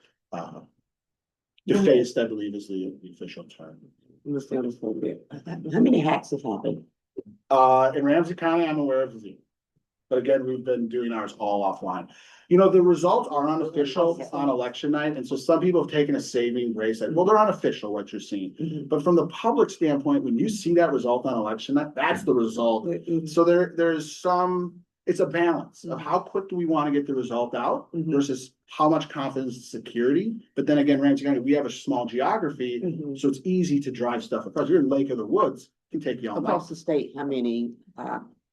Speaker 5: defaced, I believe is the official term.
Speaker 9: How many hacks have happened?
Speaker 5: In Ramsey County, I'm aware of 0. But again, we've been doing ours all offline. The results are unofficial on election night. And so some people have taken a saving grace. Well, they're unofficial, what you're seeing. But from the public standpoint, when you see that result on election night, that's the result. So there's it's a balance of how quick do we want to get the result out versus how much confidence in security. But then again, Ramsey County, we have a small geography, so it's easy to drive stuff across. You're in Lake of the Woods, it can take you all night.
Speaker 9: Across the state, how many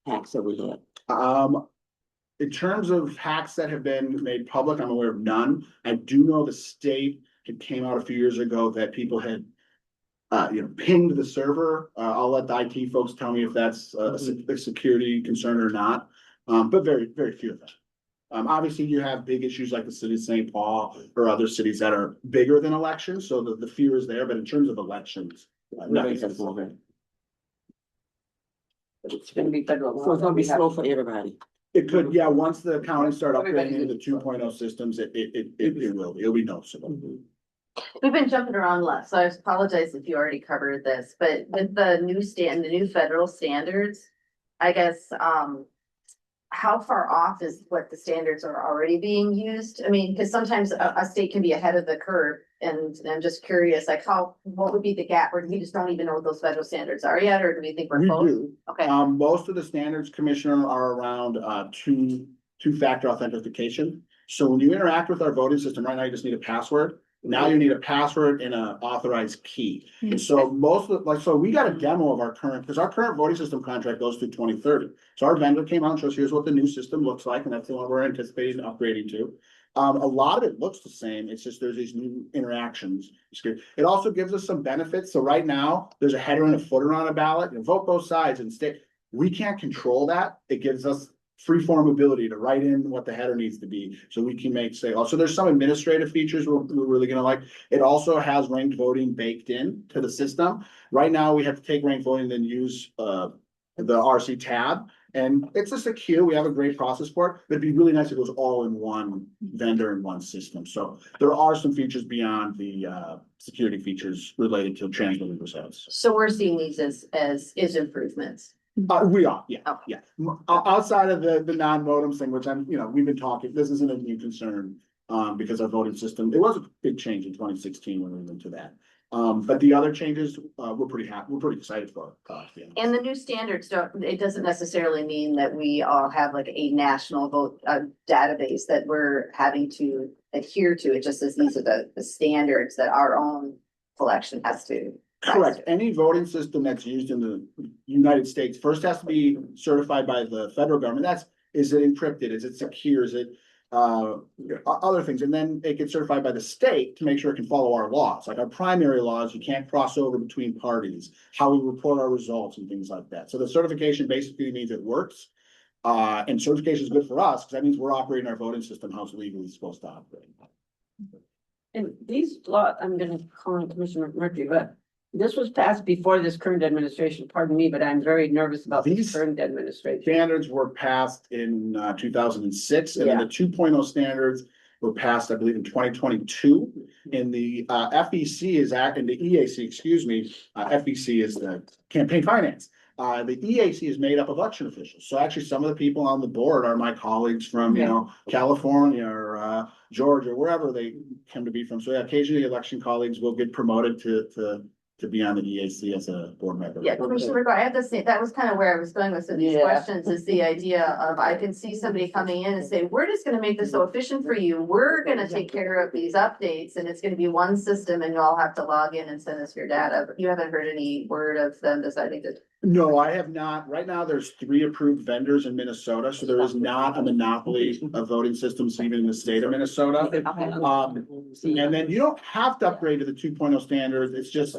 Speaker 9: hacks have we had?
Speaker 5: In terms of hacks that have been made public, I'm aware of none. I do know the state, it came out a few years ago that people had pinged the server. I'll let the IT folks tell me if that's a security concern or not. But very, very few of them. Obviously you have big issues like the city of St. Paul or other cities that are bigger than elections. So the fear is there, but in terms of elections, nothing's involved.
Speaker 3: It's gonna be federal law.
Speaker 9: So it's gonna be slow for everybody.
Speaker 5: It could, yeah, once the counties start upgrading into 2.0 systems, it will, it'll be noticeable.
Speaker 2: We've been jumping around a lot, so I apologize if you already covered this, but with the new federal standards, I guess, how far off is what the standards are already being used? I mean, because sometimes a state can be ahead of the curve, and I'm just curious, like what would be the gap, or we just don't even know what those federal standards are yet, or do we think we're
Speaker 5: We
Speaker 2: close?
Speaker 5: do.
Speaker 2: Okay,
Speaker 5: Most of the standards, Commissioner, are around two-factor authentication. So when you interact with our voting system, right now you just need a password. Now you need a password and an authorized key. And so so we got a demo of our current, because our current voting system contract goes through 2030. So our vendor came out and shows, here's what the new system looks like, and that's the one we're anticipating upgrading to. A lot of it looks the same. It's just there's these new interactions. It also gives us some benefits. So right now, there's a header and a footer on a ballot, and vote both sides and stay. We can't control that. It gives us free-form ability to write in what the header needs to be, so we can so there's some administrative features we're really gonna like. It also has ranked voting baked in to the system. Right now, we have to take ranked voting and then use the RC tab, and it's just a queue. We have a great process for it, but it'd be really nice if it was all in one vendor and one system. So there are some features beyond the security features related to transmitting results.
Speaker 2: so we're seeing these as improvements.
Speaker 5: We are, yeah, yeah. Outside of the non-modem thing, which we've been talking, this isn't a new concern, because our voting system, it was a big change in 2016 when we went to that. But the other changes, we're pretty happy, we're pretty excited for.
Speaker 2: And the new standards it doesn't necessarily mean that we all have like a national vote database that we're having to adhere to. It just says these are the standards that our own collection has to.
Speaker 5: Correct. Any voting system that's used in the United States first has to be certified by the federal government. Is it encrypted? Is it secure? Is it other things? And then it gets certified by the state to make sure it can follow our laws. Like our primary laws, you can't cross over between parties, how we report our results and things like that. So the certification basically means it works. And certification is good for us because that means we're operating our voting system how it's legally supposed to operate.
Speaker 3: And these law, I'm gonna call on Commissioner Murphy, but this was passed before this current administration, pardon me, but I'm very nervous about this current administration.
Speaker 5: Standards were passed in 2006, and then the 2.0 standards were passed, I believe, in 2022. And the FEC is and the EAC, excuse me, FEC is the campaign finance. The EAC is made up of election officials. So actually some of the people on the board are my colleagues from, California or Georgia, wherever they come to be from. So occasionally election colleagues will get promoted to to be on the EAC as a board member.
Speaker 2: Yeah, Commissioner Rico, I have to say, that was kind of where I was going with some of these
Speaker 3: Yeah.
Speaker 2: questions, is the idea of, I can see somebody coming in and say, we're just gonna make this so efficient for you. We're gonna take care of these updates, and it's gonna be one system, and you all have to log in and send us your data. But you haven't heard any word of them deciding to.
Speaker 5: No, I have not. Right now, there's 3 approved vendors in Minnesota, so there is not a monopoly of voting systems even in the state of Minnesota. And then you don't have to upgrade to the 2.0 standards. It's just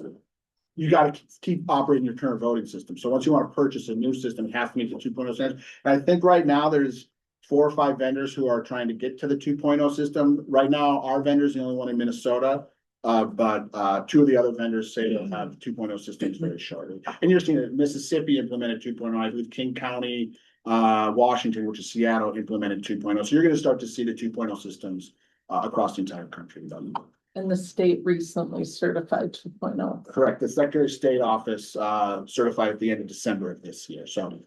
Speaker 5: you gotta keep operating your current voting system. So once you want to purchase a new system, it has to meet the 2.0 standards. And I think right now there's 4 or 5 vendors who are trying to get to the 2.0 system. Right now, our vendor is the only one in Minnesota. But 2 of the other vendors say they'll have 2.0 systems very shortly. And you're seeing that Mississippi implemented 2.0, I believe King County, Washington, which is Seattle, implemented 2.0. So you're gonna start to see the 2.0 systems across the entire country.
Speaker 8: And the state recently certified 2.0.
Speaker 5: Correct. The Secretary of State office certified at the end of December of this year. So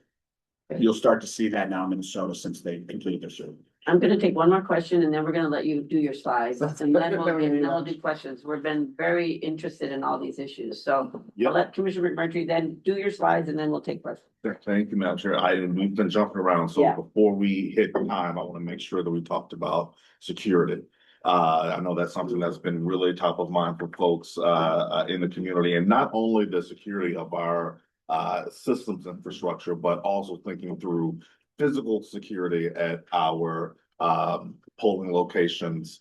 Speaker 5: you'll start to see that now in Minnesota since they completed their survey.
Speaker 3: I'm gonna take one more question and then we're gonna let you do your slides and then we'll do questions. We've been very interested in all these issues, so
Speaker 10: Yep.
Speaker 3: I'll let Commissioner McMurtry then do your slides and then we'll take questions.
Speaker 10: Thank you, Madam Chair. We've been jumping around, so
Speaker 3: Yeah.
Speaker 10: before we hit time, I want to make sure that we talked about security. I know that's something that's been really top of mind for folks in the community, and not only the security of our systems infrastructure, but also thinking through physical security at our polling locations.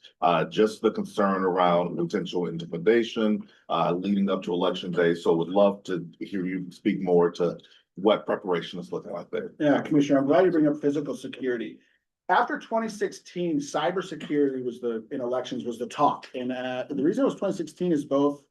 Speaker 10: Just the concern around potential intimidation leading up to election day. So would love to hear you speak more to what preparation is looking like there.
Speaker 5: Yeah, Commissioner, I'm glad you bring up physical security. After 2016, cybersecurity in elections was the talk. And the reason it was 2016 is both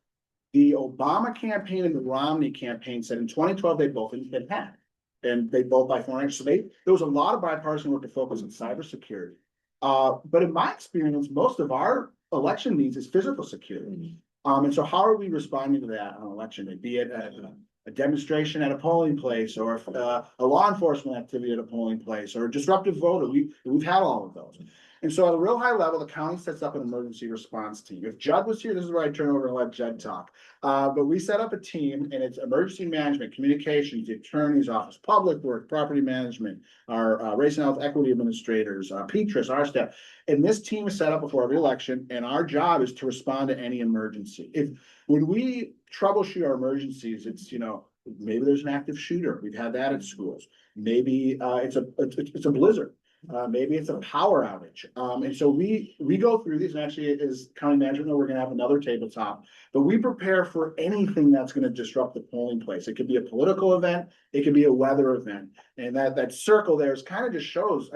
Speaker 5: the Obama campaign and the Romney campaign said in 2012, they both had been hacked. And they both by foreign agents. So there was a lot of bipartisan work to focus on cybersecurity. But in my experience, most of our election needs is physical security. And so how are we responding to that on election day? Be it a demonstration at a polling place, or a law enforcement activity at a polling place, or a disruptive voter. We've had all of those. And so at a real high level, the county sets up an emergency response team. If Judd was here, this is where I turn over and let Judd talk. But we set up a team, and it's emergency management, communications, the attorney's office, public works, property management, our race and health equity administrators, Petras, our staff. And this team is set up before every election, and our job is to respond to any emergency. When we troubleshoot our emergencies, it's, maybe there's an active shooter. We've had that at schools. Maybe it's a blizzard. Maybe it's a power outage. And so we go through these, and actually as county manager, we're gonna have another tabletop, but we prepare for anything that's gonna disrupt the polling place. It could be a political event, it could be a weather event. And that circle there is kind of just shows,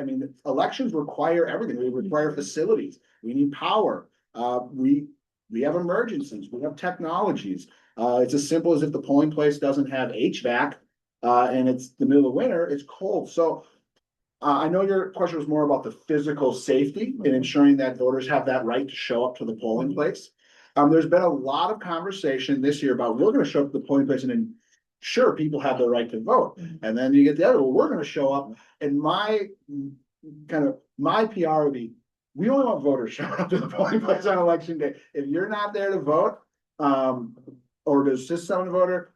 Speaker 5: elections require everything. We require facilities, we need power. We have emergencies, we have technologies. It's as simple as if the polling place doesn't have HVAC, and it's the middle of winter, it's cold. So I know your question was more about the physical safety and ensuring that voters have that right to show up to the polling place. There's been a lot of conversation this year about we're gonna show up to the polling place and ensure people have the right to vote. And then you get the other, well, we're gonna show up, and my PR would be, we only want voters showing up to the polling place on election day. If you're not there to vote, or to assist someone voter,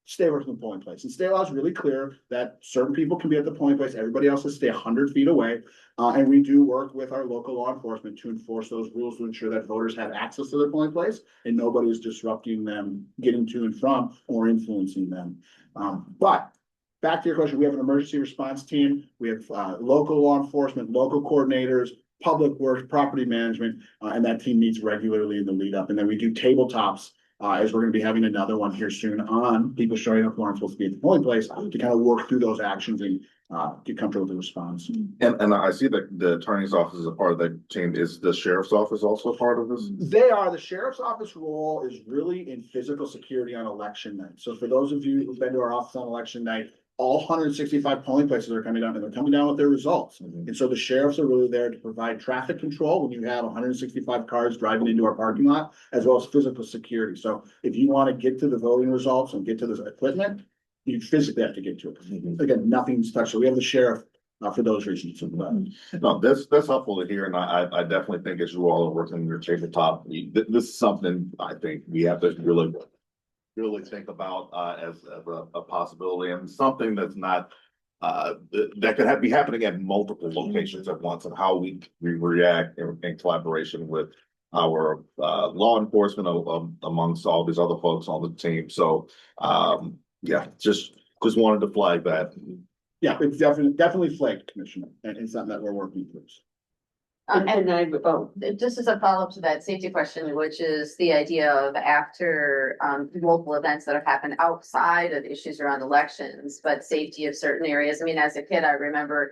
Speaker 5: stay away from the polling place. And state law is really clear that certain people can be at the polling place, everybody else has to stay 100 feet away. And we do work with our local law enforcement to enforce those rules to ensure that voters have access to their polling place and nobody is disrupting them, getting to and from, or influencing them. But back to your question, we have an emergency response team. We have local law enforcement, local coordinators, public works, property management, and that team meets regularly in the lead up. And then we do tabletops, as we're gonna be having another one here soon on people showing up who aren't supposed to be at the polling place to kind of work through those actions and get comfortable with the response.
Speaker 10: And I see that the attorney's office is a part of the team. Is the sheriff's office also a part of this?
Speaker 5: They are. The sheriff's office role is really in physical security on election night. So for those of you who've been to our office on election night, all 165 polling places are coming down, and they're coming down with their results. And so the sheriffs are really there to provide traffic control when you have 165 cars driving into our parking lot, as well as physical security. So if you want to get to the voting results and get to the equipment, you physically have to get to it. Again, nothing's touched. So we have the sheriff for those reasons.
Speaker 10: No, that's helpful to hear, and I definitely think as you all are working your tabletop, this is something I think we have to really really think about, as a possibility and something that's not, that could be happening at multiple locations at once, and how we react in collaboration with our, law enforcement amongst all these other folks on the team. So, yeah, just wanted to flag that.
Speaker 5: Yeah, it's definitely flagged, Commissioner, and it's something that we're working through.
Speaker 3: And I,
Speaker 2: Just as a follow-up to that safety question, which is the idea of after local events that have happened outside of issues around elections, but safety of certain areas. I mean, as a kid, I remember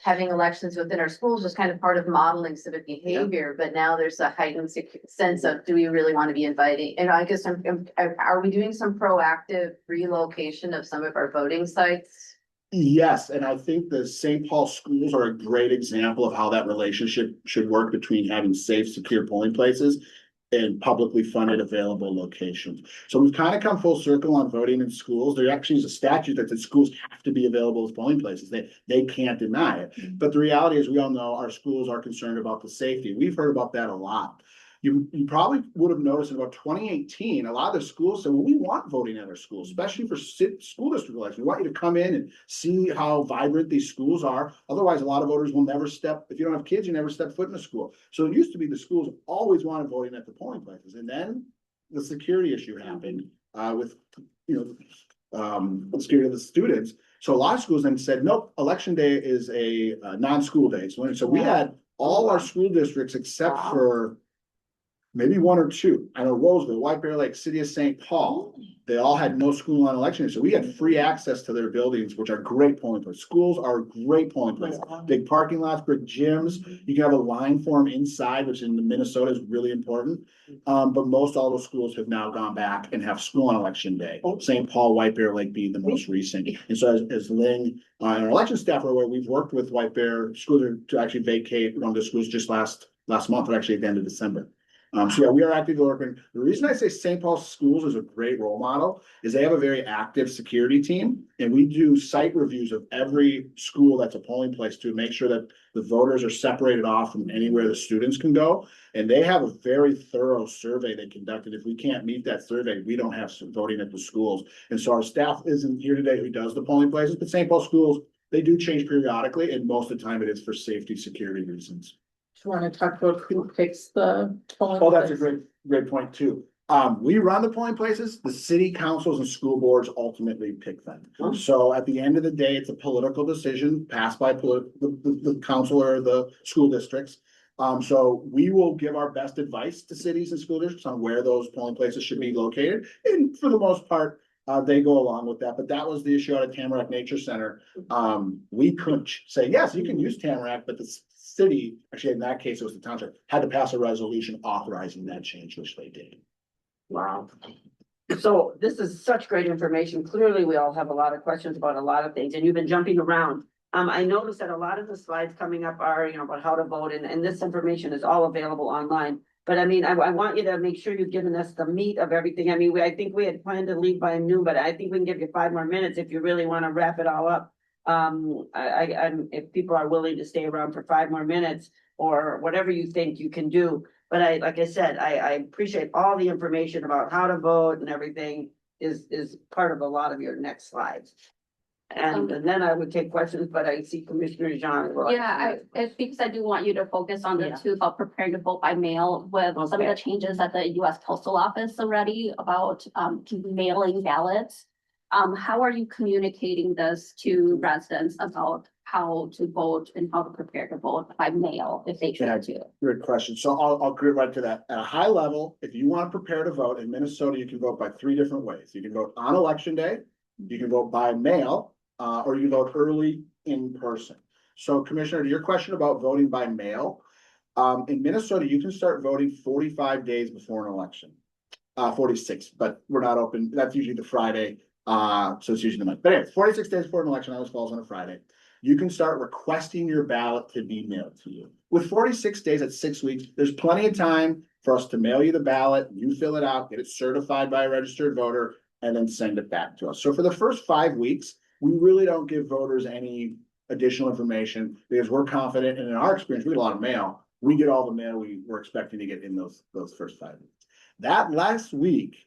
Speaker 2: having elections within our schools was kind of part of modeling civic behavior, but now there's a heightened sense of, do we really want to be inviting? And I guess are we doing some proactive relocation of some of our voting sites?
Speaker 5: Yes, and I think the St. Paul schools are a great example of how that relationship should work between having safe, secure polling places and publicly funded available locations. So we've kind of come full circle on voting in schools. There actually is a statute that the schools have to be available as polling places. They can't deny it. But the reality is, we all know our schools are concerned about the safety. We've heard about that a lot. You probably would have noticed in about 2018, a lot of the schools said, well, we want voting at our schools, especially for school district elections. We want you to come in and see how vibrant these schools are. Otherwise, a lot of voters will never step, if you don't have kids, you never step foot in a school. So it used to be the schools always wanted voting at the polling places. And then the security issue happened with, the security of the students. So a lot of schools then said, nope, election day is a non-school day. So we had all our school districts except for maybe one or two. I know Roseville, White Bear Lake, City of St. Paul, they all had no school on election day. So we had free access to their buildings, which are great polling places. Schools are great polling places. Big parking lots, big gyms. You can have a line form inside, which in Minnesota is really important. But most all those schools have now gone back and have school on election day. St. Paul, White Bear Lake being the most recent. And so as Ling and our election staff are aware, we've worked with White Bear School to actually vacate one of the schools just last month, or actually at the end of December. So yeah, we are actively working. The reason I say St. Paul Schools is a great role model is they have a very active security team, and we do site reviews of every school that's a polling place to make sure that the voters are separated off from anywhere the students can go. And they have a very thorough survey they conducted. If we can't meet that survey, we don't have some voting at the schools. And so our staff isn't here today who does the polling places, but St. Paul Schools, they do change periodically, and most of the time it is for safety, security reasons.
Speaker 8: Do you want to talk about who picks the polling
Speaker 5: Oh, that's a
Speaker 8: place?
Speaker 5: great point too. We run the polling places, the city councils and school boards ultimately pick them. So at the end of the day, it's a political decision passed by the council or the school districts. So we will give our best advice to cities and school districts on where those polling places should be located. And for the most part, they go along with that, but that was the issue out of Tamarack Nature Center. We couldn't say, yes, you can use Tamarack, but the city, actually in that case, it was the township, had to pass a resolution authorizing that change, which they did.
Speaker 3: wow. So this is such great information. Clearly, we all have a lot of questions about a lot of things, and you've been jumping around. I noticed that a lot of the slides coming up are, about how to vote, and this information is all available online. But I mean, I want you to make sure you've given us the meat of everything. I mean, I think we had planned to leave by noon, but I think we can give you 5 more minutes if you really want to wrap it all up. If people are willing to stay around for 5 more minutes or whatever you think you can do. But like I said, I appreciate all the information about how to vote and everything is part of a lot of your next slides. And then I would take questions, but I see Commissioner Jean.
Speaker 11: It's because I do want you to focus on the two about preparing to vote by mail with some of the changes at the US Postal Office already about mailing ballots. How are you communicating this to residents about how to vote and how to prepare to vote by mail if they choose to?
Speaker 5: Good question. So I'll get right to that. At a high level, if you want to prepare to vote in Minnesota, you can vote by 3 different ways. You can vote on election day, you can vote by mail, or you can vote early in person. So Commissioner, to your question about voting by mail, in Minnesota, you can start voting 45 days before an election. 46, but we're not open. That's usually the Friday. So it's usually the month. But anyway, 46 days before an election always falls on a Friday. You can start requesting your ballot to be mailed to you. With 46 days at 6 weeks, there's plenty of time for us to mail you the ballot. You fill it out, get it certified by a registered voter, and then send it back to us. So for the first 5 weeks, we really don't give voters any additional information because we're confident, and in our experience, we get a lot of mail. We get all the mail we were expecting to get in those first 5 weeks. That last week,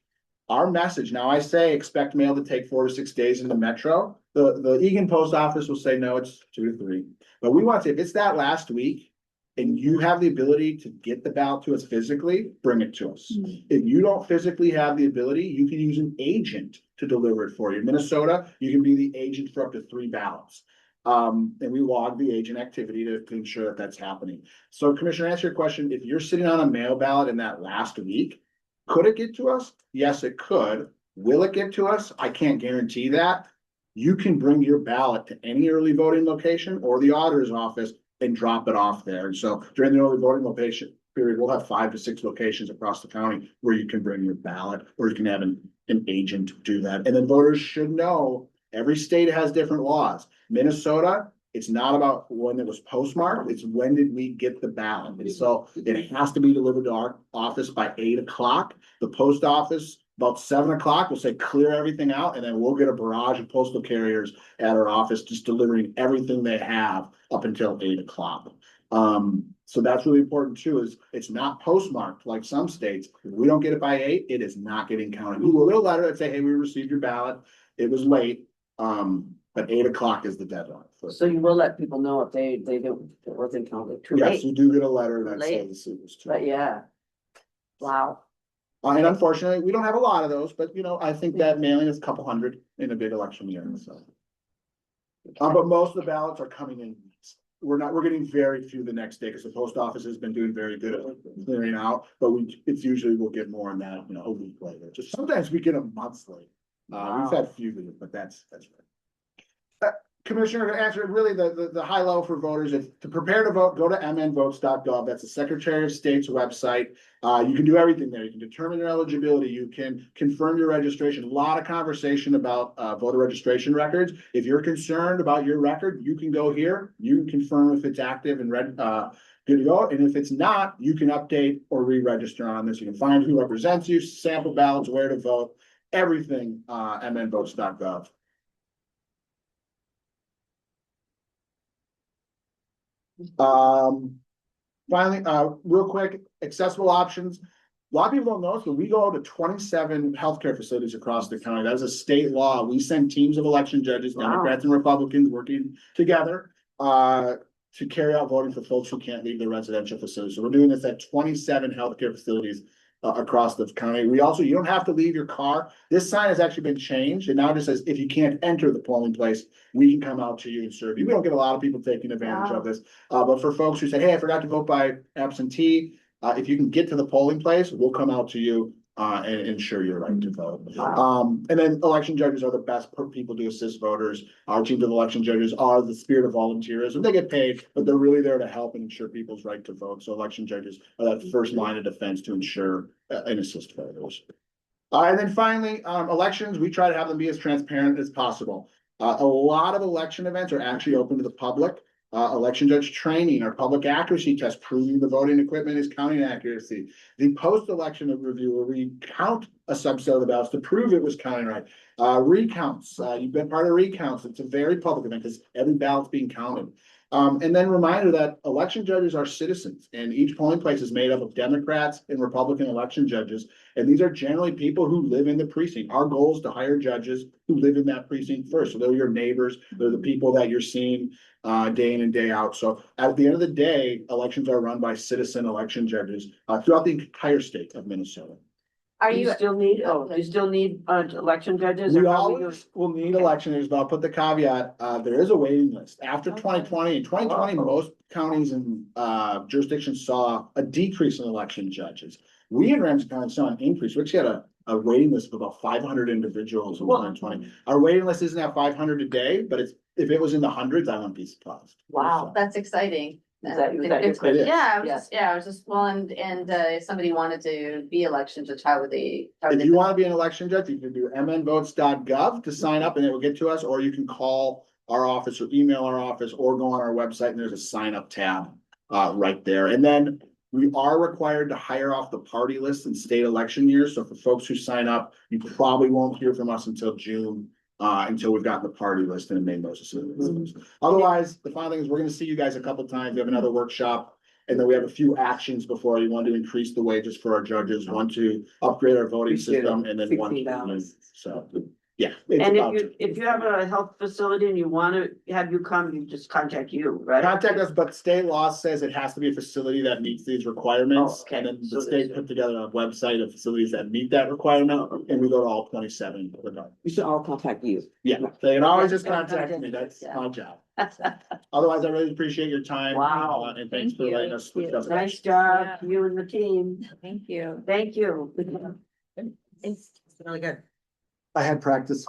Speaker 5: our message, now I say expect mail to take 4 to 6 days in the metro. The Egan post office will say, no, it's 2 to 3. But we want to, if it's that last week and you have the ability to get the ballot to us physically, bring it to us. If you don't physically have the ability, you can use an agent to deliver it for you. In Minnesota, you can be the agent for up to 3 ballots. And we log the agent activity to ensure that that's happening. So Commissioner, answer your question, if you're sitting on a mail ballot in that last week, could it get to us? Yes, it could. Will it get to us? I can't guarantee that. You can bring your ballot to any early voting location or the auditor's office and drop it off there. And so during the early voting location period, we'll have 5 to 6 locations across the county where you can bring your ballot, or you can have an agent do that. And then voters should know every state has different laws. Minnesota, it's not about when it was postmarked, it's when did we get the ballot. And so it has to be delivered to our office by 8 o'clock. The post office, about 7 o'clock, will say clear everything out, and then we'll get a barrage of postal carriers at our office just delivering everything they have up until 8 o'clock. So that's really important too, is it's not postmarked like some states. If we don't get it by 8, it is not getting counted. We will get a letter that say, hey, we received your ballot. It was late. But 8 o'clock is the deadline.
Speaker 9: So you will let people know if they don't, it wasn't counted too
Speaker 5: Yes,
Speaker 9: late,
Speaker 5: you do get a letter that
Speaker 9: Late.
Speaker 5: says it was too.
Speaker 9: but yeah. Wow.
Speaker 5: And unfortunately, we don't have a lot of those, but I think that mailing is a couple hundred in a big election year, so. But most of the ballots are coming in. We're getting very few the next day because the post office has been doing very good at clearing out, but it's usually we'll get more in that, a week later. Just sometimes we get them months late. We've had few, but that's right. Commissioner, to answer it, really the high level for voters, if to prepare to vote, go to mnvotes.gov. That's the Secretary of State's website. You can do everything there. You can determine your eligibility. You can confirm your registration. A lot of conversation about voter registration records. If you're concerned about your record, you can go here. You can confirm if it's active and good to go. And if it's not, you can update or re-register on this. You can find who represents you, sample ballots, where to vote, everything mnvotes.gov. Finally, real quick, accessible options. A lot of people don't know this, but we go to 27 healthcare facilities across the county. That is a state law. We send teams of election judges, Democrats and Republicans working together to carry out voting for folks who can't leave their residential facilities. So we're doing this at 27 healthcare facilities across the county. You don't have to leave your car. This sign has actually been changed. And now it just says, if you can't enter the polling place, we can come out to you and serve you. We don't get a lot of people taking advantage of this. But for folks who say, hey, I forgot to vote by absentee, if you can get to the polling place, we'll come out to you and ensure your right to vote. And then election judges are the best people to assist voters. Our team of election judges are the spirit of volunteerism. They get paid, but they're really there to help and ensure people's right to vote. So election judges are that first line of defense to ensure and assist voters. And then finally, elections, we try to have them be as transparent as possible. A lot of election events are actually open to the public. Election judge training, our public accuracy test, proving the voting equipment is counting accuracy. The post-election review, where we count a subset of the ballots to prove it was counting right. Recounts, you've been part of recounts. It's a very public event because every ballot's being counted. And then reminder that election judges are citizens, and each polling place is made up of Democrats and Republican election judges. And these are generally people who live in the precinct. Our goal is to hire judges who live in that precinct first. So they're your neighbors, they're the people that you're seeing day in and day out. So at the end of the day, elections are run by citizen election judges throughout the entire state of Minnesota.
Speaker 2: Are
Speaker 9: Do you
Speaker 2: you,
Speaker 9: still need, election judges?
Speaker 5: We
Speaker 9: or how
Speaker 5: always will need election judges, but I'll put the caveat, there is a waiting list. After 2020, in 2020, most counties and jurisdictions saw a decrease in election judges. We in Ramsey County saw an increase. We actually had a waiting list of about 500 individuals in 2020. Our waiting list isn't at 500 a day, but if it was in the hundreds, I wouldn't be surprised.
Speaker 2: wow, that's exciting.
Speaker 9: Is that your
Speaker 2: It's-
Speaker 9: question?
Speaker 2: Yeah, I was just, well, and if somebody wanted to be election judge, how would they?
Speaker 5: If you want to be an election judge, you can do mnvotes.gov to sign up and it will get to us, or you can call our office or email our office or go on our website and there's a sign up tab right there. And then we are required to hire off the party list in state election years. So for folks who sign up, you probably won't hear from us until June. Until we've gotten the party list and made those decisions. Otherwise, the final thing is we're going to see you guys a couple times. We have another workshop And then we have a few actions before you want to increase the wages for our judges, one to upgrade our voting
Speaker 9: We should.
Speaker 5: system, and then one to,
Speaker 9: $16.
Speaker 5: so, yeah. it's
Speaker 3: And
Speaker 5: about-
Speaker 3: if you have a health facility and you wanna have you come, you just contact you, right?
Speaker 5: Contact us, but state law says it has to be a facility that meets these requirements.
Speaker 3: Oh, okay.
Speaker 5: And then
Speaker 3: So
Speaker 5: the state
Speaker 3: there's-
Speaker 5: put together a website of facilities that meet that requirement, and we go to all 27.
Speaker 9: We should all contact you.
Speaker 5: Yeah, they can always just
Speaker 3: Yeah,
Speaker 5: contact me, that's
Speaker 3: yeah.
Speaker 5: my job. Otherwise, I really appreciate your time.
Speaker 3: Wow.
Speaker 5: And thanks
Speaker 13: Thank
Speaker 5: for
Speaker 13: you.
Speaker 5: letting us discuss. it.
Speaker 3: Nice job, you and the team.
Speaker 13: Thank you.
Speaker 3: Thank you.
Speaker 1: It's really good.
Speaker 5: I had practice